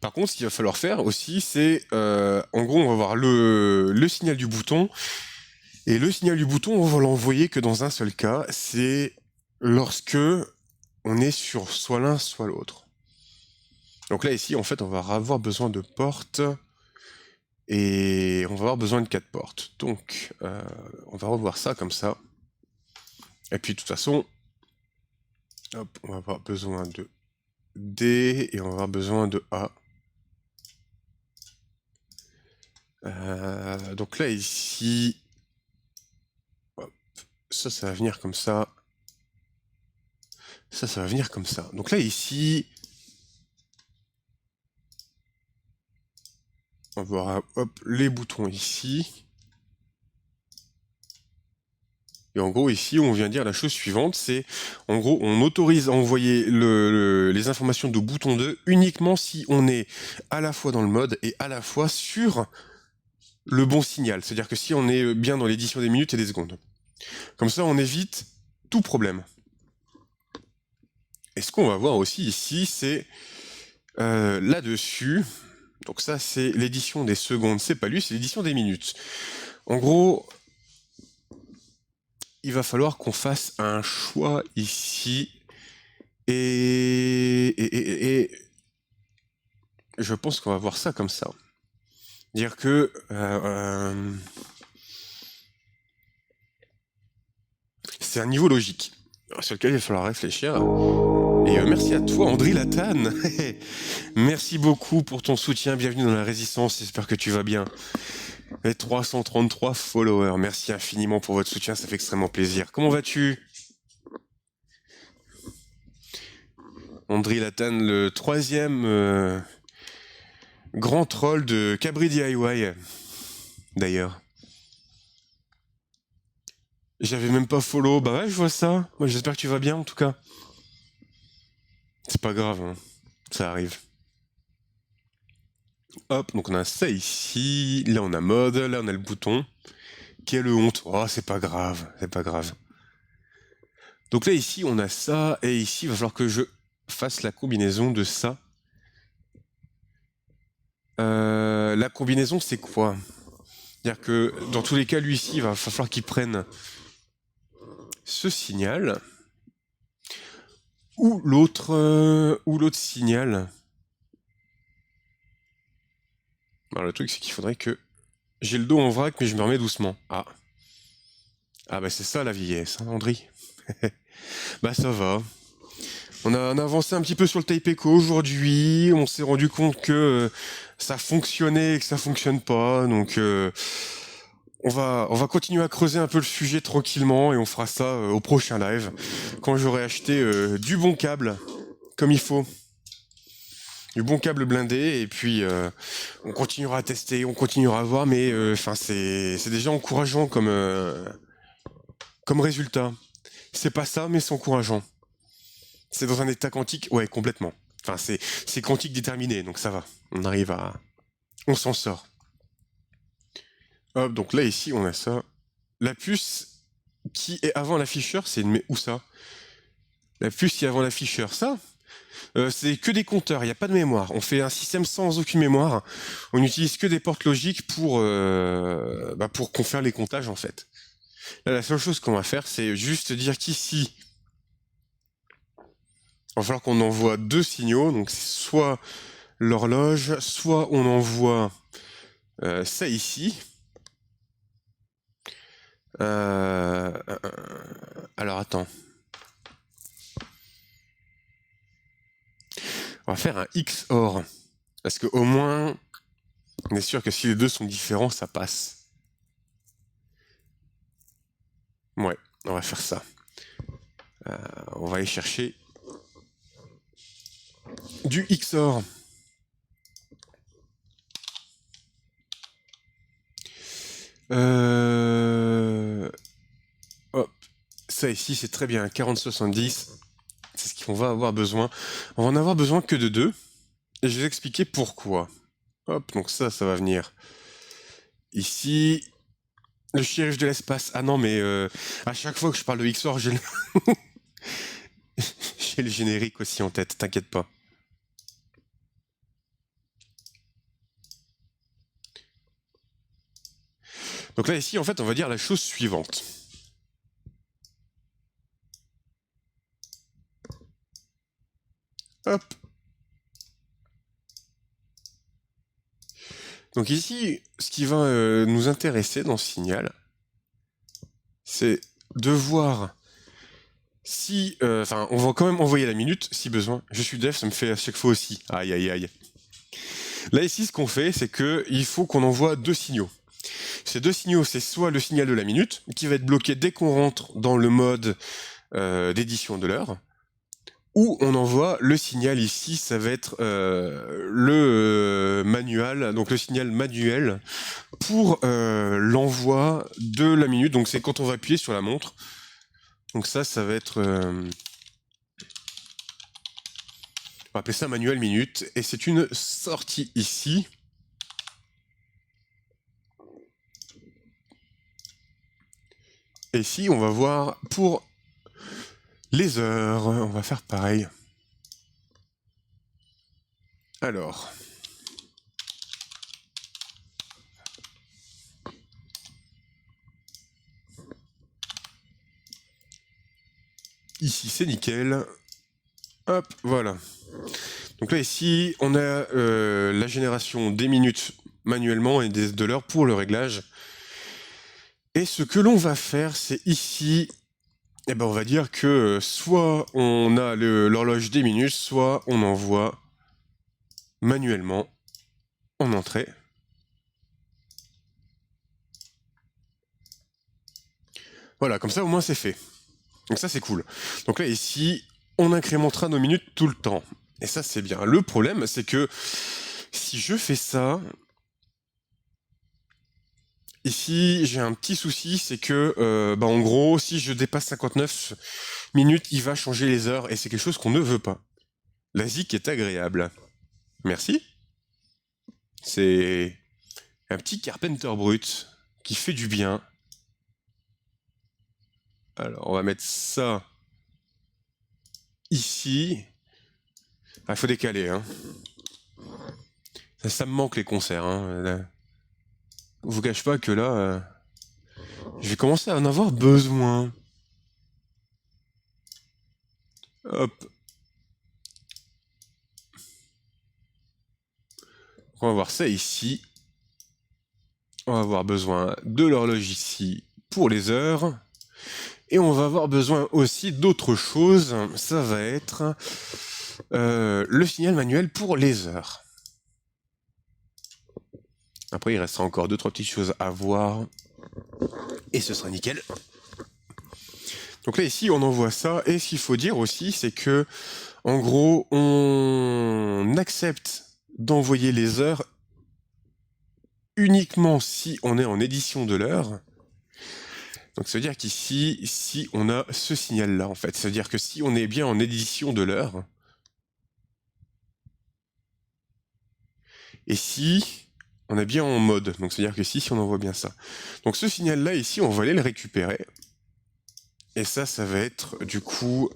Par contre, ce qu'il va falloir faire aussi, c'est, en gros, on va voir le signal du bouton, et le signal du bouton, on va l'envoyer que dans un seul cas, c'est lorsque on est sur soit l'un, soit l'autre. Donc là, ici, en fait, on va avoir besoin de portes, et on va avoir besoin de 4 portes. Donc, on va revoir ça comme ça. Et puis, de toute façon, hop, on va avoir besoin de D, et on va avoir besoin de A. Donc là, ici, hop, ça va venir comme ça. Ça va venir comme ça. Donc là, ici, on va voir, hop, les boutons ici. Et en gros, ici, on vient dire la chose suivante, c'est, en gros, on autorise à envoyer les informations de bouton 2 uniquement si on est à la fois dans le mode et à la fois sur le bon signal. C'est-à-dire que si on est bien dans l'édition des minutes et des secondes. Comme ça, on évite tout problème. Et ce qu'on va voir aussi ici, c'est là-dessus. Donc ça, c'est l'édition des secondes. C'est pas lui, c'est l'édition des minutes. En gros, il va falloir qu'on fasse un choix ici. Et je pense qu'on va voir ça comme ça. Dire que c'est un niveau logique sur lequel il va falloir réfléchir. Et merci à toi, André Latane. Merci beaucoup pour ton soutien. Bienvenue dans la résistance. J'espère que tu vas bien. Et 333 followers. Merci infiniment pour votre soutien. Ça fait extrêmement plaisir. Comment vas-tu? André Latane, le 3e grand troll de Cabri DIY. D'ailleurs. J'avais même pas follow. Bah ouais, je vois ça. Moi, j'espère que tu vas bien, en tout cas. C'est pas grave, hein. Ça arrive. Hop, donc on a ça ici. Là, on a mode. Là, on a le bouton. Quelle honte. Oh, c'est pas grave. C'est pas grave. Donc là, ici, on a ça. Et ici, il va falloir que je fasse la combinaison de ça. La combinaison, c'est quoi? C'est-à-dire que, dans tous les cas, lui, ici, il va falloir qu'il prenne ce signal. Ou l'autre signal. Alors, le truc, c'est qu'il faudrait que... J'ai le dos en vrac, mais je me remets doucement. Ah. Ah bah c'est ça la vieillesse, hein, Andri. Bah ça va. On a avancé un petit peu sur le Tapeco aujourd'hui. On s'est rendu compte que ça fonctionnait et que ça fonctionne pas. Donc on va continuer à creuser un peu le sujet tranquillement et on fera ça au prochain live. Quand j'aurai acheté du bon câble, comme il faut. Du bon câble blindé et puis on continuera à tester, on continuera à voir, mais enfin c'est déjà encourageant comme résultat. C'est pas ça, mais c'est encourageant. C'est dans un état quantique, ouais, complètement. Enfin, c'est quantique déterminé, donc ça va. On arrive à... On s'en sort. Hop, donc là, ici, on a ça. La puce qui est avant l'afficheur, c'est... Mais où ça? La puce qui est avant l'afficheur, ça c'est que des compteurs, il n'y a pas de mémoire. On fait un système sans aucune mémoire. On n'utilise que des portes logiques pour qu'on fasse les comptages, en fait. Là, la seule chose qu'on va faire, c'est juste dire qu'ici, il va falloir qu'on envoie deux signaux. Donc, c'est soit l'horloge, soit on envoie ça ici. Alors, attends. On va faire un XOR. Parce qu'au moins, on est sûr que si les deux sont différents, ça passe. Ouais, on va faire ça. On va aller chercher du XOR. Hop, ça ici c'est très bien, 40-70, c'est ce qu'on va avoir besoin. On va en avoir besoin que de deux, et je vais vous expliquer pourquoi. Hop, donc ça va venir ici. Le shérif de l'espace. Ah non, mais à chaque fois que je parle de XOR, j'ai le générique aussi en tête, t'inquiète pas. Donc là ici, en fait, on va dire la chose suivante. Hop. Donc ici, ce qui va nous intéresser dans ce signal, c'est de voir si... Enfin, on va quand même envoyer la minute, si besoin. Je suis dev, ça me fait à chaque fois aussi. Aïe, aïe, aïe. Là, ici, ce qu'on fait, c'est qu'il faut qu'on envoie deux signaux. Ces deux signaux, c'est soit le signal de la minute, qui va être bloqué dès qu'on rentre dans le mode d'édition de l'heure, ou on envoie le signal ici, ça va être le manual, donc le signal manuel pour l'envoi de la minute. Donc c'est quand on va appuyer sur la montre. Donc ça va être... on va appeler ça manuel minute. Et c'est une sortie ici. Et ici, on va voir pour les heures. On va faire pareil. Alors... Ici, c'est nickel. Hop, voilà. Donc là, ici, on a la génération des minutes manuellement et de l'heure pour le réglage. Et ce que l'on va faire, c'est ici, eh ben, on va dire que soit on a l'horloge des minutes, soit on envoie manuellement en entrée. Voilà, comme ça au moins c'est fait. Donc ça c'est cool. Donc là ici, on incrémentera nos minutes tout le temps. Et ça c'est bien. Le problème c'est que si je fais ça, ici j'ai un petit souci, c'est que en gros si je dépasse 59 minutes, il va changer les heures et c'est quelque chose qu'on ne veut pas. La zik est agréable. Merci. C'est un petit Carpenter brut qui fait du bien. Alors, on va mettre ça ici. Ah, faut décaler, hein. Ça me manque les concerts, hein. Là. Je vous cache pas que là, je vais commencer à en avoir besoin. Hop. On va voir ça ici. On va avoir besoin de l'horloge ici pour les heures. Et on va avoir besoin aussi d'autres choses. Ça va être le signal manuel pour les heures. Après, il restera encore 2-3 petites choses à voir. Et ce sera nickel. Donc là, ici, on envoie ça. Et ce qu'il faut dire aussi, c'est que, en gros, on accepte d'envoyer les heures uniquement si on est en édition de l'heure. Donc ça veut dire qu'ici, si on a ce signal-là, en fait, ça veut dire que si on est bien en édition de l'heure, et si on est bien en mode. Donc c'est-à-dire que si on envoie bien ça. Donc ce signal-là, ici, on va aller le récupérer. Et ça va être du coup...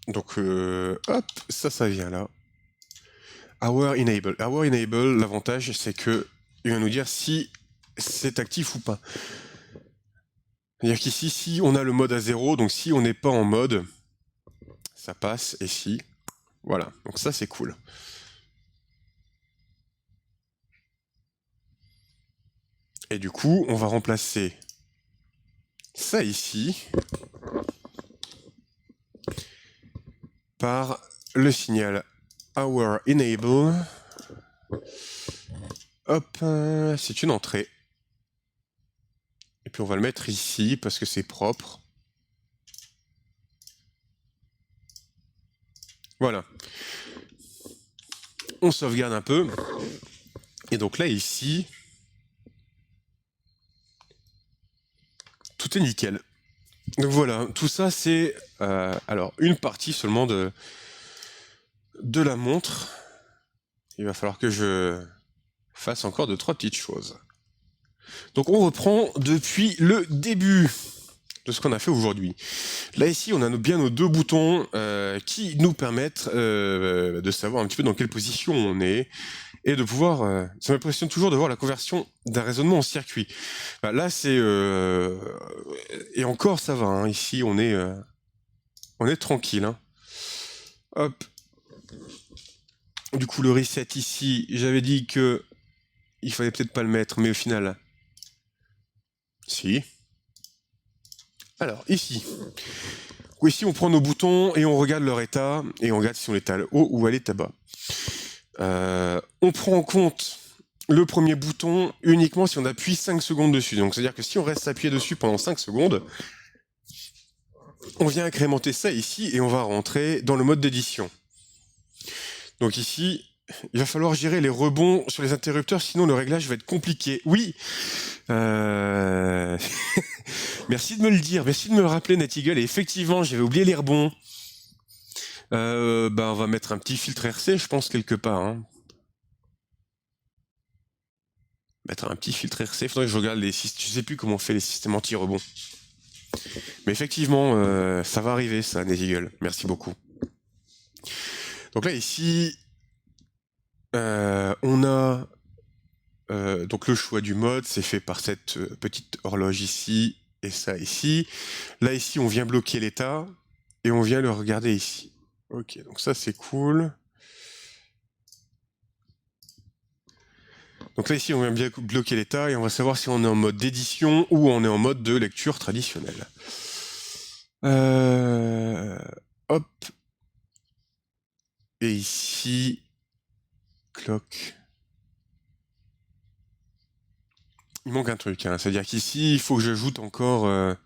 Donc, hop, ça vient là. Hour Enable. Hour Enable, l'avantage, c'est que il va nous dire si c'est actif ou pas. C'est-à-dire qu'ici, si on a le mode à 0, donc si on n'est pas en mode, ça passe, et si... Voilà, donc ça, c'est cool. Et du coup, on va remplacer ça ici par le signal Hour Enable. Hop, c'est une entrée. Et puis on va le mettre ici parce que c'est propre. Voilà. On sauvegarde un peu. Et donc là, ici, tout est nickel. Donc voilà, tout ça, c'est alors une partie seulement de la montre. Il va falloir que je fasse encore 2-3 petites choses. Donc on reprend depuis le début de ce qu'on a fait aujourd'hui. Là ici, on a bien nos deux boutons qui nous permettent de savoir un petit peu dans quelle position on est et de pouvoir... ça m'impressionne toujours de voir la conversion d'un raisonnement en circuit. Bah, là, c'est... et encore, ça va. Hein. Ici, on est tranquille. Hein. Hop. Du coup, le reset ici, j'avais dit que il fallait peut-être pas le mettre, mais au final... Si. Alors, ici. Ici, on prend nos boutons et on regarde leur état, et on regarde si on est à haut ou à l'état bas. On prend en compte le premier bouton uniquement si on appuie 5 secondes dessus. Donc, c'est-à-dire que si on reste appuyé dessus pendant 5 secondes, on vient incrémenter ça ici et on va rentrer dans le mode d'édition. Donc ici, il va falloir gérer les rebonds sur les interrupteurs, sinon le réglage va être compliqué. Oui. Merci de me le dire, merci de me le rappeler, Natigal. Et effectivement, j'avais oublié les rebonds. On va mettre un petit filtre RC, je pense, quelque part. Hein. Mettre un petit filtre RC, faudrait que je regarde les systèmes. Je sais plus comment on fait les systèmes anti-rebond. Mais effectivement, ça va arriver, ça, Natigal. Merci beaucoup. Donc là, ici, on a donc le choix du mode, c'est fait par cette petite horloge ici et ça ici. Là, ici, on vient bloquer l'état et on vient le regarder ici. Ok, donc ça, c'est cool. Donc là, ici, on vient bien bloquer l'état et on va savoir si on est en mode d'édition ou on est en mode de lecture traditionnelle. Hop. Et ici, clock. Il manque un truc, hein. C'est-à-dire qu'ici, il faut que j'ajoute encore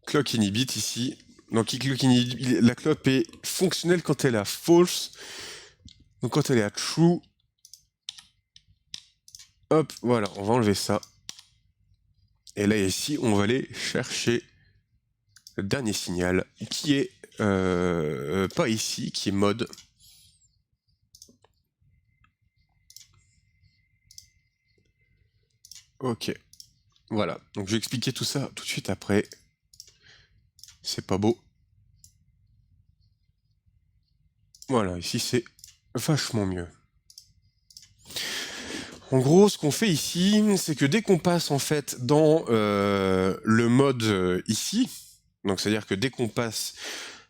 clock inhibit ici. Donc la clock est fonctionnelle quand elle est à false. Donc quand elle est à true, hop, voilà, on va enlever ça. Et là ici, on va aller chercher le dernier signal qui est pas ici, qui est mode. Ok, voilà. Donc je vais expliquer tout ça tout de suite après. C'est pas beau. Voilà, ici c'est vachement mieux. En gros, ce qu'on fait ici, c'est que dès qu'on passe en fait dans le mode ici, donc c'est-à-dire que dès qu'on passe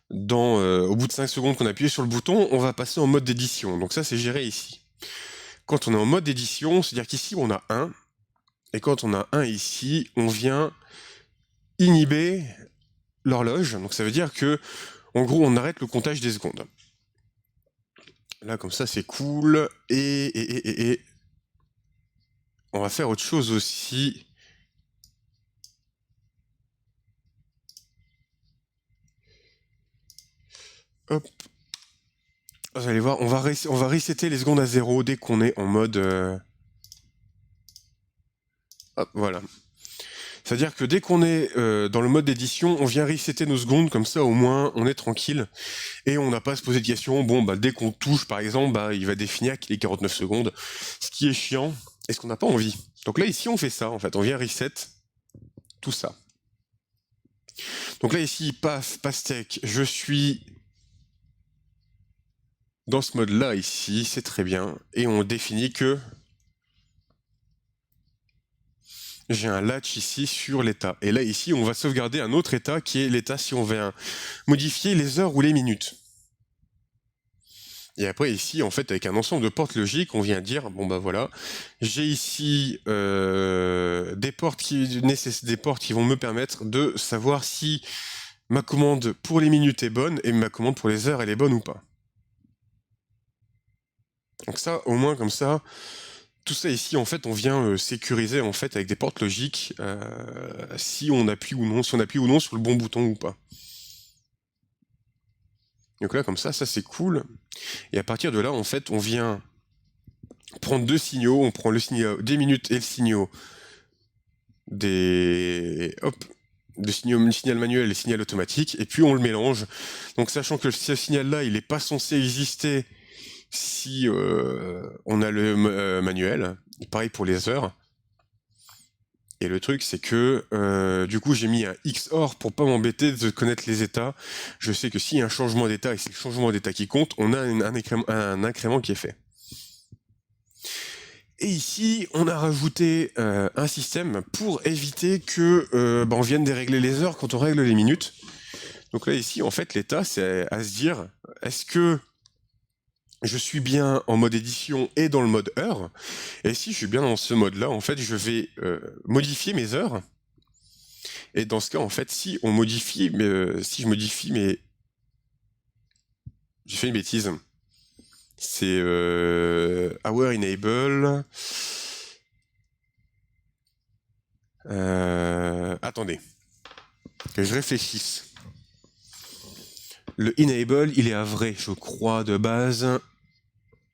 dans, au bout de 5 secondes qu'on appuie sur le bouton, on va passer en mode d'édition. Donc ça, c'est géré ici. Quand on est en mode d'édition, c'est-à-dire qu'ici, on a 1, et quand on a 1 ici, on vient inhiber l'horloge. Donc ça veut dire que, en gros, on arrête le comptage des secondes. Là, comme ça, c'est cool. Et on va faire autre chose aussi. Hop. Vous allez voir, on va resetter les secondes à 0 dès qu'on est en mode... Hop, voilà. C'est-à-dire que dès qu'on est dans le mode d'édition, on vient resetter nos secondes, comme ça au moins on est tranquille, et on n'a pas à se poser de questions, bon bah dès qu'on touche par exemple, bah il va définir qu'il est 49 secondes, ce qui est chiant, et ce qu'on n'a pas envie. Donc là ici on fait ça en fait, on vient reset tout ça. Donc là ici, paf, pastèque, je suis dans ce mode-là ici, c'est très bien, et on définit que j'ai un latch ici sur l'état. Et là ici, on va sauvegarder un autre état qui est l'état si on veut modifier les heures ou les minutes. Et après ici, en fait, avec un ensemble de portes logiques, on vient dire, bon bah voilà, j'ai ici des portes qui vont me permettre de savoir si ma commande pour les minutes est bonne et ma commande pour les heures elle est bonne ou pas. Donc ça, au moins comme ça, tout ça ici, en fait, on vient sécuriser en fait avec des portes logiques si on appuie ou non, sur le bon bouton ou pas. Donc là, comme ça c'est cool. Et à partir de là, en fait, on vient prendre deux signaux. On prend le signal des minutes et le signal le signal manuel et le signal automatique, et puis on le mélange. Donc sachant que ce signal-là, il n'est pas censé exister si on a le manuel. Pareil pour les heures. Et le truc, c'est que du coup, j'ai mis un XOR pour pas m'embêter de connaître les états. Je sais que s'il y a un changement d'état et c'est le changement d'état qui compte, on a un incrément qui est fait. Et ici, on a rajouté un système pour éviter que on vienne dérégler les heures quand on règle les minutes. Donc là, ici, en fait, l'état, c'est à se dire, est-ce que je suis bien en mode édition et dans le mode heure? Et si je suis bien dans ce mode-là, en fait, je vais modifier mes heures. Et dans ce cas, en fait, si je modifie mes... J'ai fait une bêtise. C'est Hour Enable... attendez. Que je réfléchisse. Le Enable, il est à vrai, je crois, de base.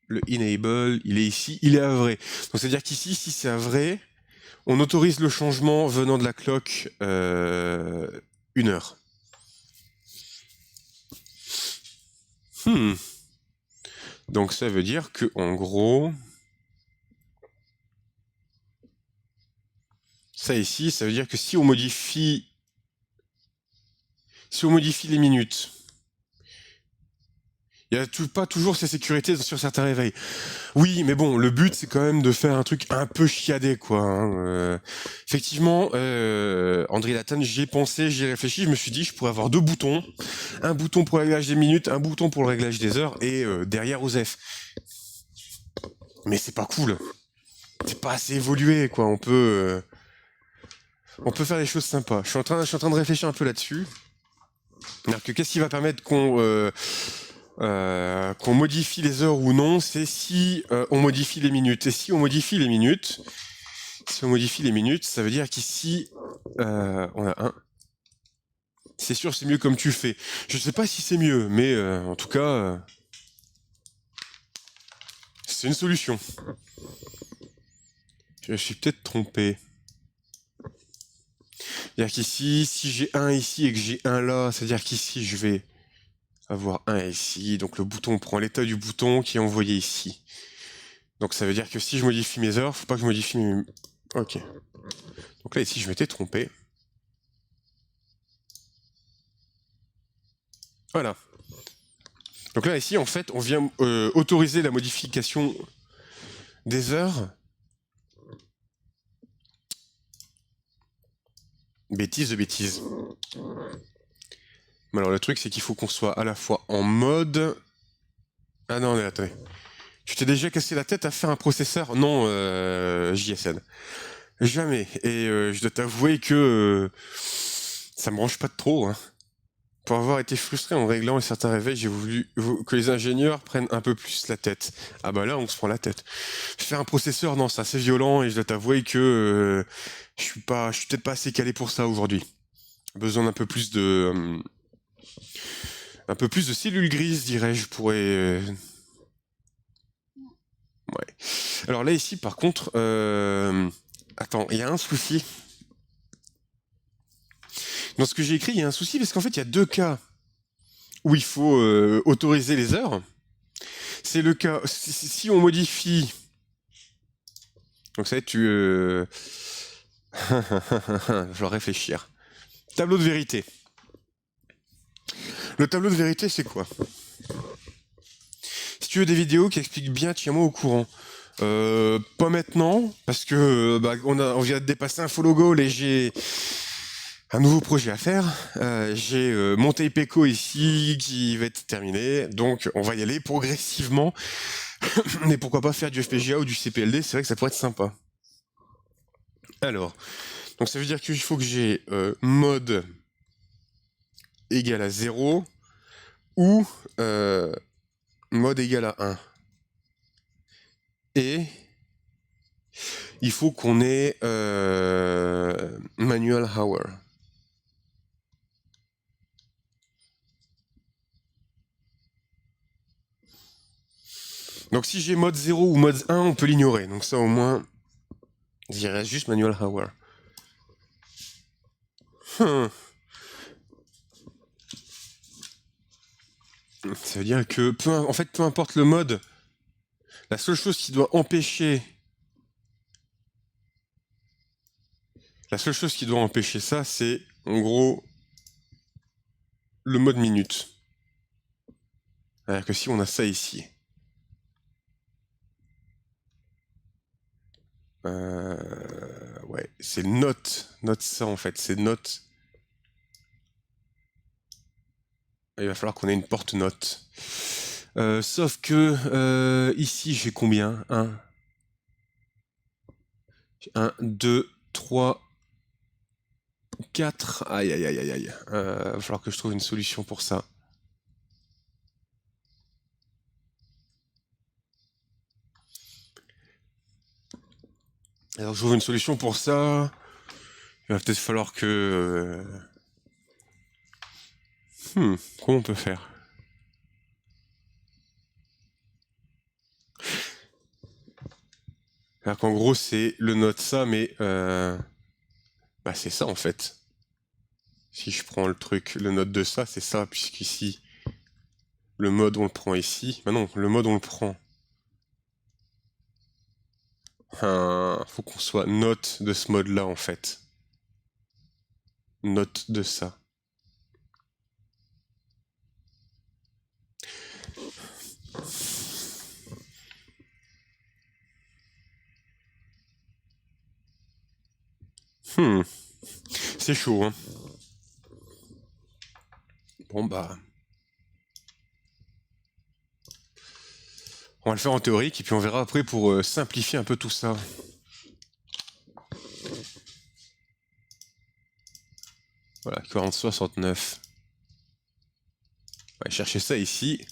Le Enable, il est ici, il est à vrai. Donc c'est-à-dire qu'ici, si c'est à vrai, on autorise le changement venant de la clock 1 heure. Donc ça veut dire que en gros, ça ici, ça veut dire que si on modifie les minutes, il n'y a pas toujours ces sécurités sur certains réveils. Oui, mais bon, le but c'est quand même de faire un truc un peu chiadé, quoi. Hein. Effectivement, André Latane, j'y ai pensé, j'y ai réfléchi, je me suis dit je pourrais avoir deux boutons, un bouton pour le réglage des minutes, un bouton pour le réglage des heures, et derrière OSEF. Mais c'est pas cool. C'est pas assez évolué, quoi. On peut faire des choses sympas. Je suis en train de réfléchir un peu là-dessus. Alors que qu'est-ce qui va permettre qu'on modifie les heures ou non, c'est si on modifie les minutes. Et si on modifie les minutes, ça veut dire qu'ici, on a un. C'est sûr, c'est mieux comme tu fais. Je sais pas si c'est mieux, mais en tout cas, c'est une solution. Je suis peut-être trompé. C'est-à-dire qu'ici, si j'ai un ici et que j'ai un là, c'est-à-dire qu'ici, je vais avoir un ici. Donc le bouton prend l'état du bouton qui est envoyé ici. Donc ça veut dire que si je modifie mes heures, faut pas que je modifie mes... Ok. Donc là, ici, je m'étais trompé. Voilà. Donc là, ici, en fait, on vient autoriser la modification des heures. Bêtise de bêtise. Mais alors, le truc, c'est qu'il faut qu'on soit à la fois en mode... Ah non, mais attendez. Tu t'es déjà cassé la tête à faire un processeur? Non, JSN. Jamais. Et je dois t'avouer que ça me branche pas de trop. Hein. Pour avoir été frustré en réglant certains réveils, j'ai voulu que les ingénieurs prennent un peu plus la tête. Ah bah là, on se prend la tête. Faire un processeur, non, c'est assez violent et je dois t'avouer que je suis peut-être pas assez calé pour ça aujourd'hui. Besoin d'un peu plus de cellules grises, dirais-je, pourrais. Ouais. Alors là ici, par contre, attends, il y a un souci. Dans ce que j'ai écrit, il y a un souci parce qu'en fait, il y a deux cas où il faut autoriser les heures. C'est le cas si on modifie. Donc ça va être je vais réfléchir. Tableau de vérité. Le tableau de vérité, c'est quoi? Si tu veux des vidéos qui expliquent bien, tiens-moi au courant. Pas maintenant, parce que on vient de dépasser un follow goal et j'ai un nouveau projet à faire. J'ai monté Ipeco ici qui va être terminé, donc on va y aller progressivement. Mais pourquoi pas faire du FPGA ou du CPLD, c'est vrai que ça pourrait être sympa. Alors, donc ça veut dire qu'il faut que j'ai mode égal à 0 ou mode égal à 1. Et il faut qu'on ait manual hour. Donc si j'ai mode 0 ou mode 1, on peut l'ignorer. Donc ça au moins, il reste juste manual hour. Ça veut dire que en fait, peu importe le mode, la seule chose qui doit empêcher ça, c'est en gros le mode minute. C'est-à-dire que si on a ça ici, ouais, c'est note ça en fait, c'est note. Il va falloir qu'on ait une porte note. Sauf que ici j'ai combien 1, 2, 3, 4. Aïe aïe aïe aïe aïe. Va falloir que je trouve une solution pour ça. Alors je trouve une solution pour ça. Il va peut-être falloir que... comment on peut faire? Alors qu'en gros c'est le note ça, mais c'est ça en fait. Si je prends le truc, le note de ça, c'est ça, puisqu'ici, le mode on le prend ici. Bah non, le mode on le prend. Faut qu'on soit note de ce mode-là en fait. Note de ça. C'est chaud, hein. Bon bah... On va le faire en théorique, et puis on verra après pour simplifier un peu tout ça. Voilà, 4069. On va chercher ça ici.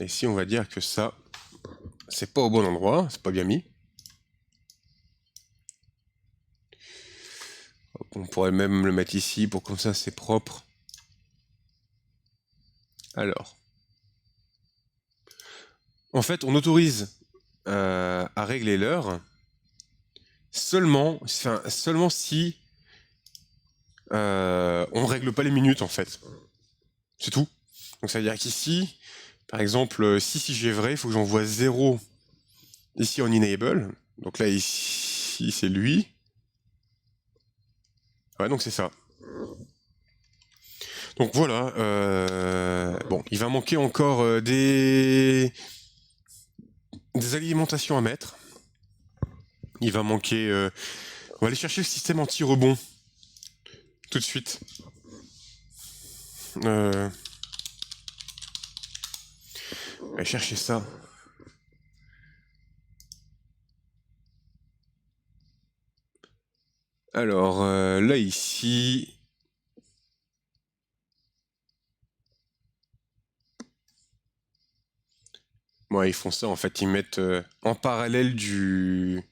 Et ici, on va dire que ça, c'est pas au bon endroit, c'est pas bien mis. On pourrait même le mettre ici pour comme ça c'est propre. Alors. En fait, on autorise à régler l'heure seulement si on règle pas les minutes en fait. C'est tout. Donc ça veut dire qu'ici, par exemple, si j'ai vrai, il faut que j'envoie 0 ici en enable. Donc là, ici, c'est lui. Ouais, donc c'est ça. Donc voilà. Bon, il va manquer encore des alimentations à mettre. Il va manquer... on va aller chercher le système anti-rebond. Tout de suite. On va chercher ça. Alors, là, ici... Ouais, ils font ça, en fait, ils mettent en parallèle du...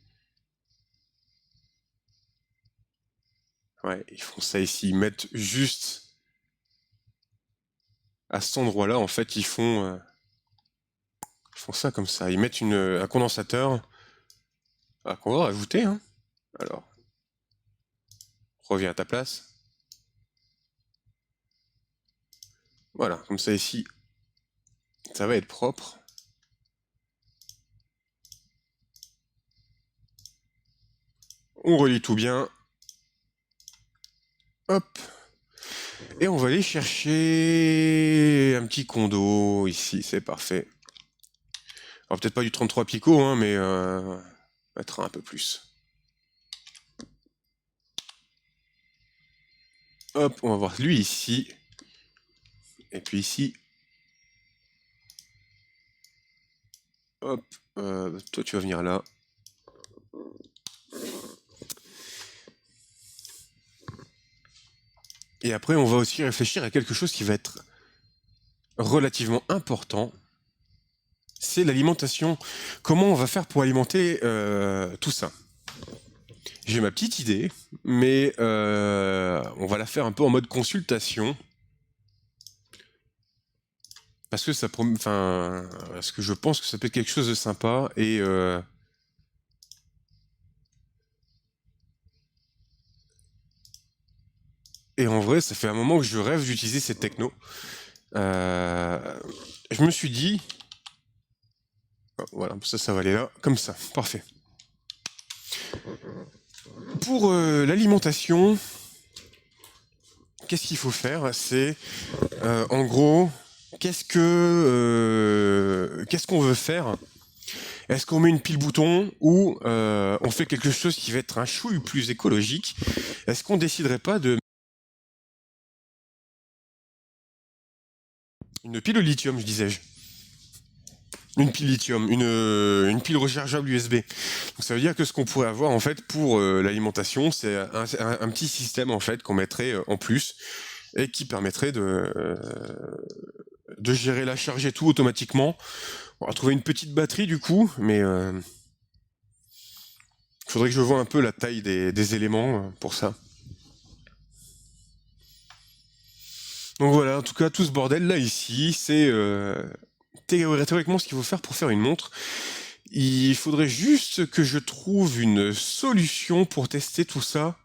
Ouais, ils font ça ici, ils mettent juste à cet endroit-là, en fait, ils font ça comme ça. Ils mettent un condensateur Ah, qu'on va rajouter, hein. Alors, reviens à ta place. Voilà, comme ça ici, ça va être propre. On relie tout bien. Hop. Et on va aller chercher un petit condo ici, c'est parfait. Alors peut-être pas du 33 picots, hein, mais mettre un peu plus. Hop, on va voir lui ici. Et puis ici. Hop, toi tu vas venir là. Et après, on va aussi réfléchir à quelque chose qui va être relativement important. C'est l'alimentation. Comment on va faire pour alimenter tout ça? J'ai ma petite idée, mais on va la faire un peu en mode consultation. Parce que ça enfin, parce que je pense que ça peut être quelque chose de sympa et en vrai, ça fait un moment que je rêve d'utiliser cette techno. Je me suis dit, oh, voilà, ça va aller là, comme ça, parfait. Pour l'alimentation, qu'est-ce qu'il faut faire? C'est, en gros, qu'est-ce qu'on veut faire? Est-ce qu'on met une pile bouton ou on fait quelque chose qui va être un chouille plus écologique? Est-ce qu'on déciderait pas de une pile au lithium, je disais-je? Une pile lithium, une pile rechargeable USB. Donc ça veut dire que ce qu'on pourrait avoir en fait pour l'alimentation, c'est un petit système en fait qu'on mettrait en plus et qui permettrait de gérer la charge et tout automatiquement. On va trouver une petite batterie du coup, mais il faudrait que je vois un peu la taille des éléments pour ça. Donc voilà, en tout cas, tout ce bordel là ici, c'est théoriquement ce qu'il faut faire pour faire une montre. Il faudrait juste que je trouve une solution pour tester tout ça.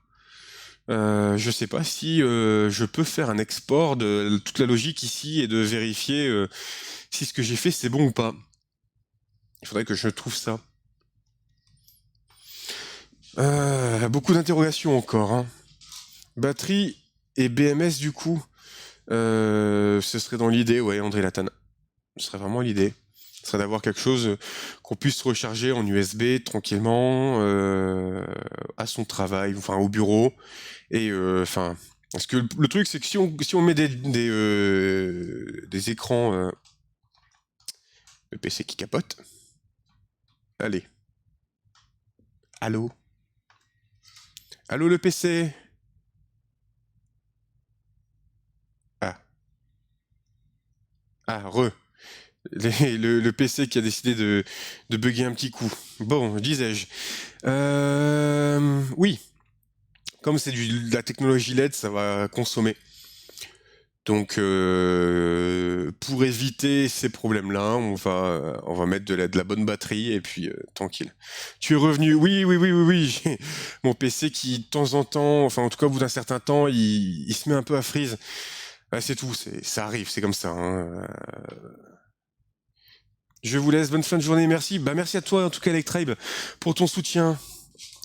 Je sais pas si je peux faire un export de toute la logique ici et de vérifier si ce que j'ai fait c'est bon ou pas. Il faudrait que je trouve ça. Beaucoup d'interrogations encore. Hein. Batterie et BMS du coup. Ce serait dans l'idée, ouais, André Latane. Ce serait vraiment l'idée. Ce serait d'avoir quelque chose qu'on puisse recharger en USB tranquillement à son travail, enfin au bureau. Et enfin, parce que le truc c'est que si on met des écrans, le PC qui capote. Allez. Allô. Allô le PC. Ah. Ah, le PC qui a décidé de bugger un petit coup. Bon, disais-je. Oui. Comme c'est de la technologie LED, ça va consommer. Donc, pour éviter ces problèmes-là, on va mettre de la bonne batterie et puis tranquille. Tu es revenu? Oui, oui, oui, oui, oui. J'ai mon PC qui, de temps en temps, enfin en tout cas au bout d'un certain temps, il se met un peu à freeze. C'est tout, ça arrive, c'est comme ça. Hein. Je vous laisse, bonne fin de journée, merci. Bah merci à toi en tout cas Electribe pour ton soutien.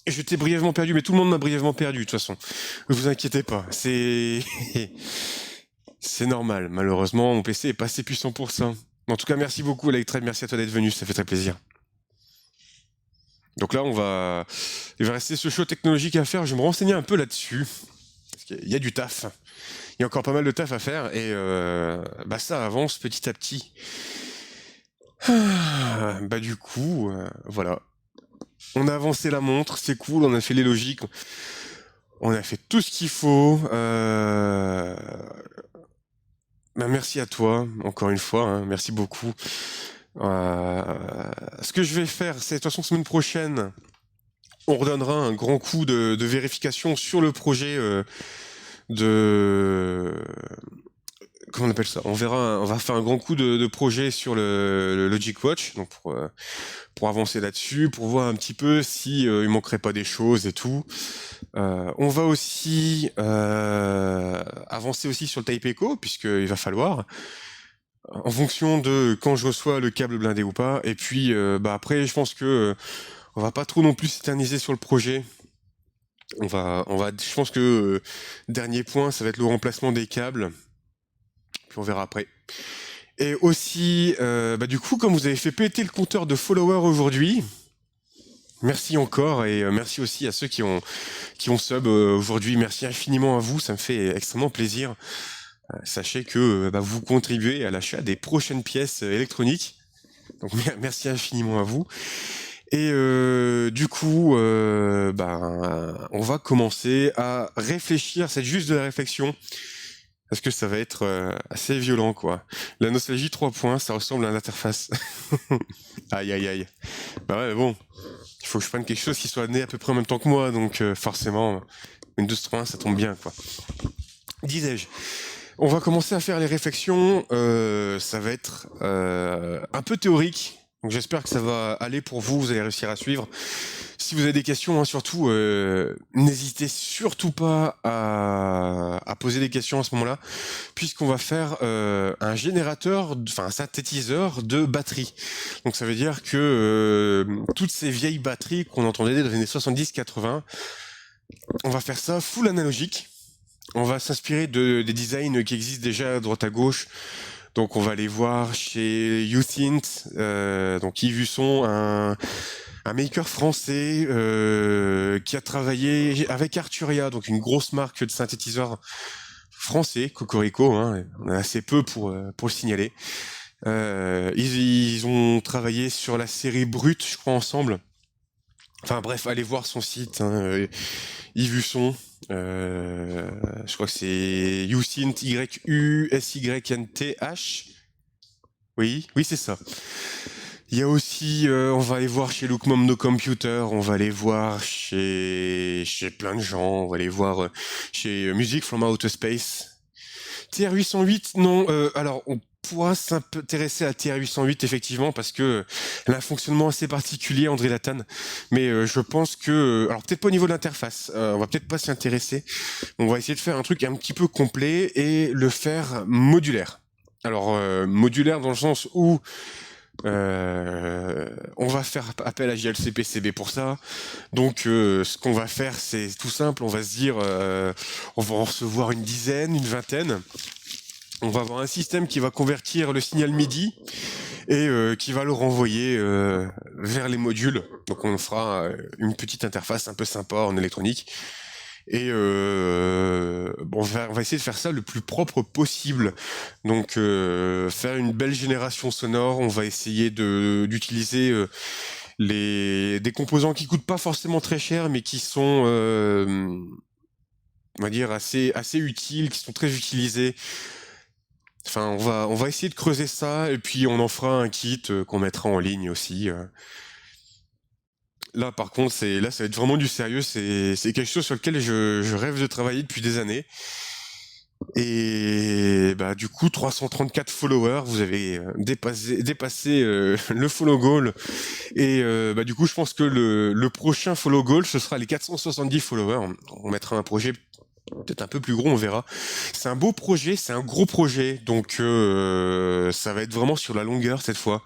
Je t'ai brièvement perdu, mais tout le monde m'a brièvement perdu de toute façon. Ne vous inquiétez pas, c'est normal. Malheureusement, mon PC est pas assez puissant pour ça. En tout cas, merci beaucoup Electribe, merci à toi d'être venu, ça fait très plaisir. Donc là, il va rester ce show technologique à faire. Je vais me renseigner un peu là-dessus. Parce qu'il y a du taf. Il y a encore pas mal de taf à faire et bah ça avance petit à petit. Bah du coup, voilà. On a avancé la montre, c'est cool, on a fait les logiques, on a fait tout ce qu'il faut. Bah, merci à toi, encore une fois, hein, merci beaucoup. Ce que je vais faire, c'est de toute façon semaine prochaine, on redonnera un grand coup de vérification sur le projet de comment on appelle ça? On va faire un grand coup de projet sur le Logic Watch, donc pour avancer là-dessus, pour voir un petit peu si il manquerait pas des choses et tout. On va aussi avancer aussi sur le Type Echo, puisqu'il va falloir, en fonction de quand je reçois le câble blindé ou pas. Et puis après, je pense que on va pas trop non plus s'éterniser sur le projet. Je pense que dernier point, ça va être le remplacement des câbles. Puis on verra après. Et aussi, du coup, comme vous avez fait péter le compteur de followers aujourd'hui, merci encore et merci aussi à ceux qui ont sub aujourd'hui. Merci infiniment à vous, ça me fait extrêmement plaisir. Sachez que vous contribuez à l'achat des prochaines pièces électroniques. Donc merci infiniment à vous. Et du coup, on va commencer à réfléchir. C'est juste de la réflexion. Parce que ça va être assez violent, quoi. La nostalgie 3 points, ça ressemble à l'interface. Aïe, aïe, aïe. Bah ouais, bon. Il faut que je prenne quelque chose qui soit né à peu près en même temps que moi, donc forcément, Windows 3.1, ça tombe bien, quoi. Disais-je. On va commencer à faire les réflexions. Ça va être un peu théorique. Donc j'espère que ça va aller pour vous, vous allez réussir à suivre. Si vous avez des questions, hein, surtout, n'hésitez surtout pas à poser des questions à ce moment-là, puisqu'on va faire un générateur, enfin un synthétiseur de batterie. Donc ça veut dire que toutes ces vieilles batteries qu'on entendait dans les années 70-80, on va faire ça full analogique. On va s'inspirer des designs qui existent déjà à droite à gauche. Donc on va aller voir chez Usynth, donc Yves Husson, un maker français qui a travaillé avec Arturia, donc une grosse marque de synthétiseurs français, Cocorico, hein, on a assez peu pour le signaler. Ils ont travaillé sur la série Brut, je crois, ensemble. Enfin bref, allez voir son site, hein, Yves Husson. Je crois que c'est Usynth, Y-U-S-Y-N-T-H. Oui, c'est ça. Il y a aussi, on va aller voir chez Look Mom No Computer, on va aller voir chez plein de gens, on va aller voir chez Music from Outer Space. TR-808, non, alors on pourra s'intéresser à TR-808 effectivement parce que elle a un fonctionnement assez particulier, André Latane, mais je pense que, alors peut-être pas au niveau de l'interface, on va peut-être pas s'y intéresser, on va essayer de faire un truc un petit peu complet et le faire modulaire. Alors modulaire dans le sens où on va faire appel à JLC-PCB pour ça. Donc ce qu'on va faire, c'est tout simple, on va se dire on va en recevoir une dizaine, une vingtaine. On va avoir un système qui va convertir le signal MIDI et qui va le renvoyer vers les modules. Donc on fera une petite interface un peu sympa en électronique. Et on va essayer de faire ça le plus propre possible. Donc faire une belle génération sonore. On va essayer d'utiliser des composants qui coûtent pas forcément très cher, mais qui sont on va dire assez utiles, qui sont très utilisés. Enfin, on va essayer de creuser ça et puis on en fera un kit qu'on mettra en ligne aussi. Là, par contre, ça va être vraiment du sérieux. C'est quelque chose sur lequel je rêve de travailler depuis des années. Et du coup, 334 followers, vous avez dépassé le follow goal. Et du coup, je pense que le prochain follow goal, ce sera les 470 followers. On mettra un projet peut-être un peu plus gros, on verra. C'est un beau projet, c'est un gros projet, donc ça va être vraiment sur la longueur cette fois.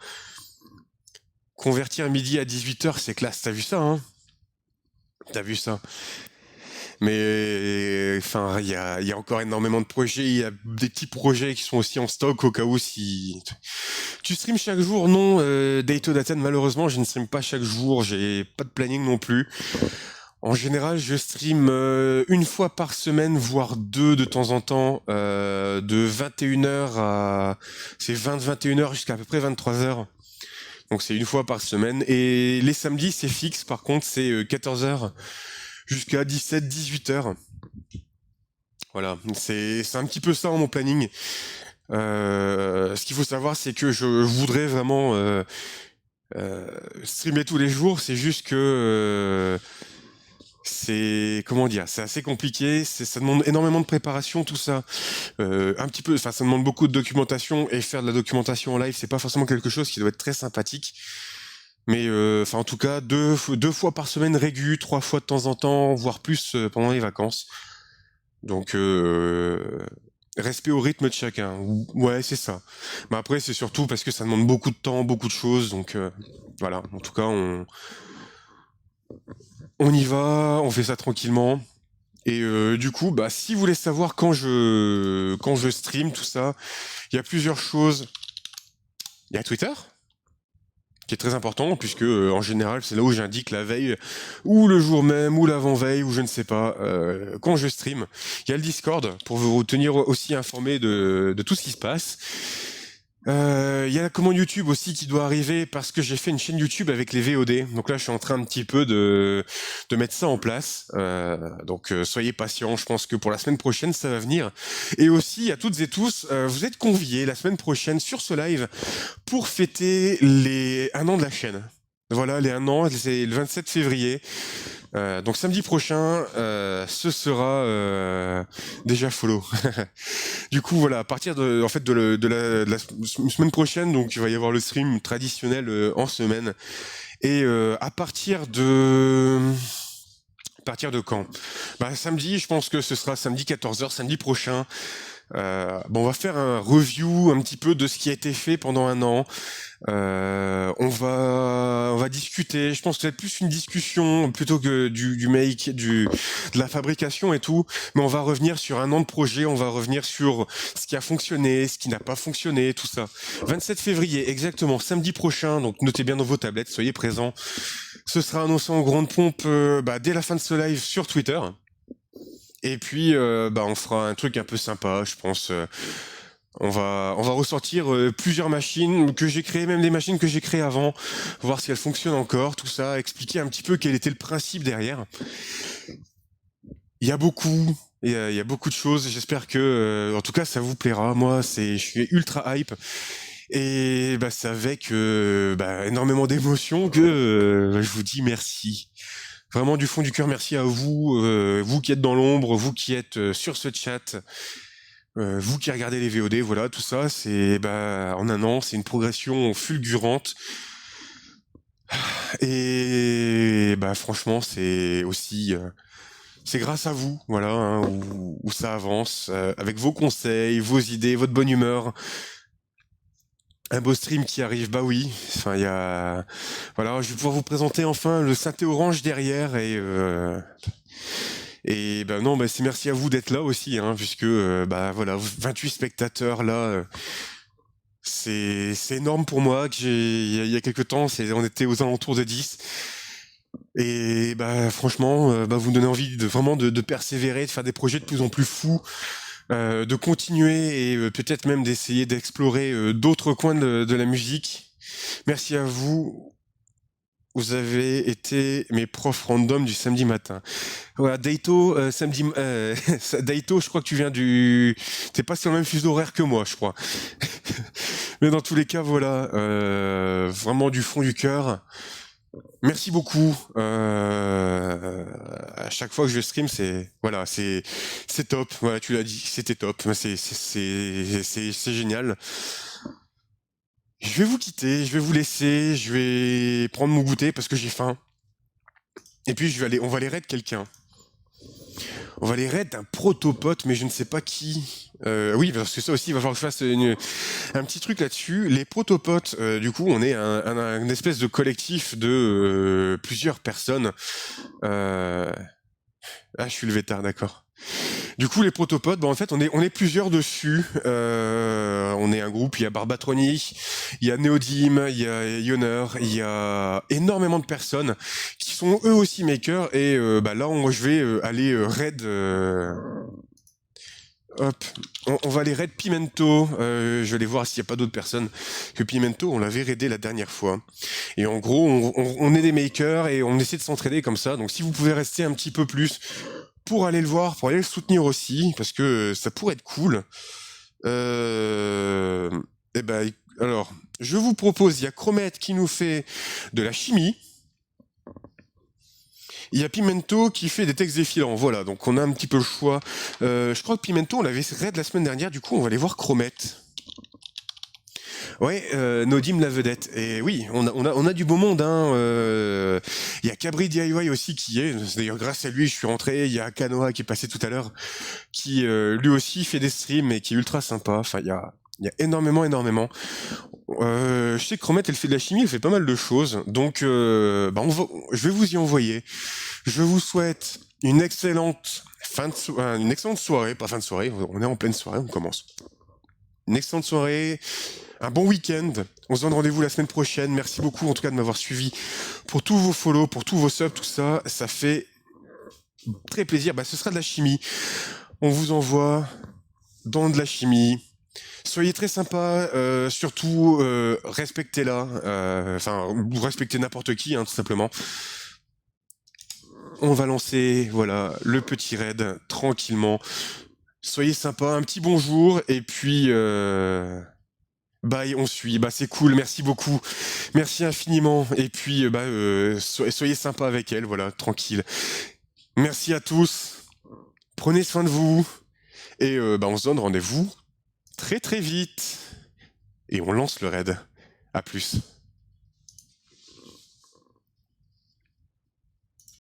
Convertir midi à 18h, c'est classe, t'as vu ça, hein? T'as vu ça? Mais enfin, il y a encore énormément de projets, il y a des petits projets qui sont aussi en stock au cas où si... Tu streams chaque jour? Non, Dato Daten, malheureusement, je ne stream pas chaque jour, j'ai pas de planning non plus. En général, je stream une fois par semaine, voire deux de temps en temps, de 21h à... C'est 20-21h jusqu'à peu près 23h. Donc c'est une fois par semaine. Et les samedis, c'est fixe, par contre, c'est 14h jusqu'à 17-18h. Voilà, c'est un petit peu ça mon planning. Ce qu'il faut savoir, c'est que je voudrais vraiment streamer tous les jours, c'est juste que... c'est comment dire, c'est assez compliqué, ça demande énormément de préparation tout ça. Un petit peu, enfin ça demande beaucoup de documentation et faire de la documentation en live, c'est pas forcément quelque chose qui doit être très sympathique. Mais enfin en tout cas deux fois par semaine régu, 3 fois de temps en temps, voire plus pendant les vacances. Donc respect au rythme de chacun. Ouais, c'est ça. Mais après c'est surtout parce que ça demande beaucoup de temps, beaucoup de choses. Donc voilà. En tout cas on y va, on fait ça tranquillement. Et du coup, bah, si vous voulez savoir quand je stream tout ça, il y a plusieurs choses. Il y a Twitter, qui est très important, puisque en général, c'est là où j'indique la veille, ou le jour même, ou l'avant-veille, ou je ne sais pas, quand je stream. Il y a le Discord, pour vous tenir aussi informé de tout ce qui se passe. Il y a la commande YouTube aussi qui doit arriver parce que j'ai fait une chaîne YouTube avec les VOD. Donc là, je suis en train un petit peu de mettre ça en place. Donc soyez patients. Je pense que pour la semaine prochaine, ça va venir. Et aussi, à toutes et tous, vous êtes conviés la semaine prochaine sur ce live pour fêter les 1 an de la chaîne. Voilà, les 1 an, c'est le 27 février. Donc samedi prochain, ce sera déjà follow. Du coup, voilà, à partir de, en fait, de la semaine prochaine, donc il va y avoir le stream traditionnel en semaine. Et à partir de quand? Bah samedi, je pense que ce sera samedi 14h, samedi prochain. Bon, on va faire un review un petit peu de ce qui a été fait pendant 1 an. On va discuter. Je pense que c'est plus une discussion plutôt que du make, de la fabrication et tout. Mais on va revenir sur 1 an de projet. On va revenir sur ce qui a fonctionné, ce qui n'a pas fonctionné, tout ça. 27 février, exactement, samedi prochain. Donc notez bien dans vos tablettes, soyez présents. Ce sera annoncé en grande pompe dès la fin de ce live sur Twitter. Et puis, on fera un truc un peu sympa, je pense. On va ressortir plusieurs machines que j'ai créées, même des machines que j'ai créées avant, voir si elles fonctionnent encore, tout ça, expliquer un petit peu quel était le principe derrière. Il y a beaucoup, il y a beaucoup de choses. J'espère que, en tout cas, ça vous plaira. Moi, je suis ultra hype. Et c'est avec énormément d'émotion que je vous dis merci. Vraiment du fond du cœur, merci à vous, vous qui êtes dans l'ombre, vous qui êtes sur ce chat. Vous qui regardez les VOD, voilà, tout ça, c'est en 1 an, c'est une progression fulgurante. Et franchement, c'est aussi, c'est grâce à vous, voilà, hein, où ça avance, avec vos conseils, vos idées, votre bonne humeur. Un beau stream qui arrive, bah oui. Enfin, il y a, voilà, je vais pouvoir vous présenter enfin le synthé orange derrière et non, c'est merci à vous d'être là aussi, hein, puisque voilà, 28 spectateurs là, c'est énorme pour moi. Il y a quelques temps, on était aux alentours de 10. Et franchement, vous me donnez envie vraiment de persévérer, de faire des projets de plus en plus fous, de continuer et peut-être même d'essayer d'explorer d'autres coins de la musique. Merci à vous. Vous avez été mes profs random du samedi matin. Voilà, Daito, Daito, je crois que tu viens t'es pas sur le même fuseau horaire que moi, je crois. Mais dans tous les cas, voilà, vraiment du fond du cœur. Merci beaucoup. À chaque fois que je stream, c'est top. Voilà, tu l'as dit, c'était top. C'est génial. Je vais vous quitter, je vais vous laisser, je vais prendre mon goûter parce que j'ai faim. Et puis on va aller raid quelqu'un. On va aller raid un protopote, mais je ne sais pas qui. Oui, parce que ça aussi, il va falloir que je fasse un petit truc là-dessus. Les protopotes, du coup, on est une espèce de collectif de plusieurs personnes. Ah, je suis le vétard, d'accord. Du coup, les protopodes, en fait, on est plusieurs dessus. On est un groupe, il y a Barbatroni, il y a Neodim, il y a Yoner, il y a énormément de personnes qui sont eux aussi makers. Et là, moi, je vais aller raid... hop, on va aller raid Pimento. Je vais aller voir s'il n'y a pas d'autres personnes que Pimento. On l'avait raidé la dernière fois. Et en gros, on est des makers et on essaie de s'entraider comme ça. Donc si vous pouvez rester un petit peu plus pour aller le voir, pour aller le soutenir aussi, parce que ça pourrait être cool. Alors, je vous propose, il y a Chromette qui nous fait de la chimie. Il y a Pimento qui fait des textes défilants, voilà, donc on a un petit peu le choix. Je crois que Pimento, on l'avait raid la semaine dernière, du coup on va aller voir Chromette. Ouais, Nodim la vedette. Et oui, on a du beau monde. Hein. Il y a Cabri DIY aussi qui est. D'ailleurs, grâce à lui, je suis rentré. Il y a Kanoa qui est passé tout à l'heure, qui lui aussi fait des streams et qui est ultra sympa. Enfin, il y a énormément. Je sais que Chromette, elle fait de la chimie, elle fait pas mal de choses. Donc, je vais vous y envoyer. Je vous souhaite une excellente une excellente soirée, pas fin de soirée. On est en pleine soirée, on commence. Une excellente soirée. Un bon week-end. On se donne rendez-vous la semaine prochaine. Merci beaucoup en tout cas de m'avoir suivi pour tous vos follow, pour tous vos subs, tout ça. Ça fait très plaisir. Ce sera de la chimie. On vous envoie dans de la chimie. Soyez très sympa, surtout respectez-la. Vous respectez n'importe qui, hein, tout simplement. On va lancer, voilà, le petit raid tranquillement. Soyez sympa, un petit bonjour et puis. Bye, on suit. C'est cool. Merci beaucoup. Merci infiniment. Et puis, soyez sympa avec elle. Voilà, tranquille. Merci à tous. Prenez soin de vous. Et on se donne rendez-vous très très vite. Et on lance le raid. À plus.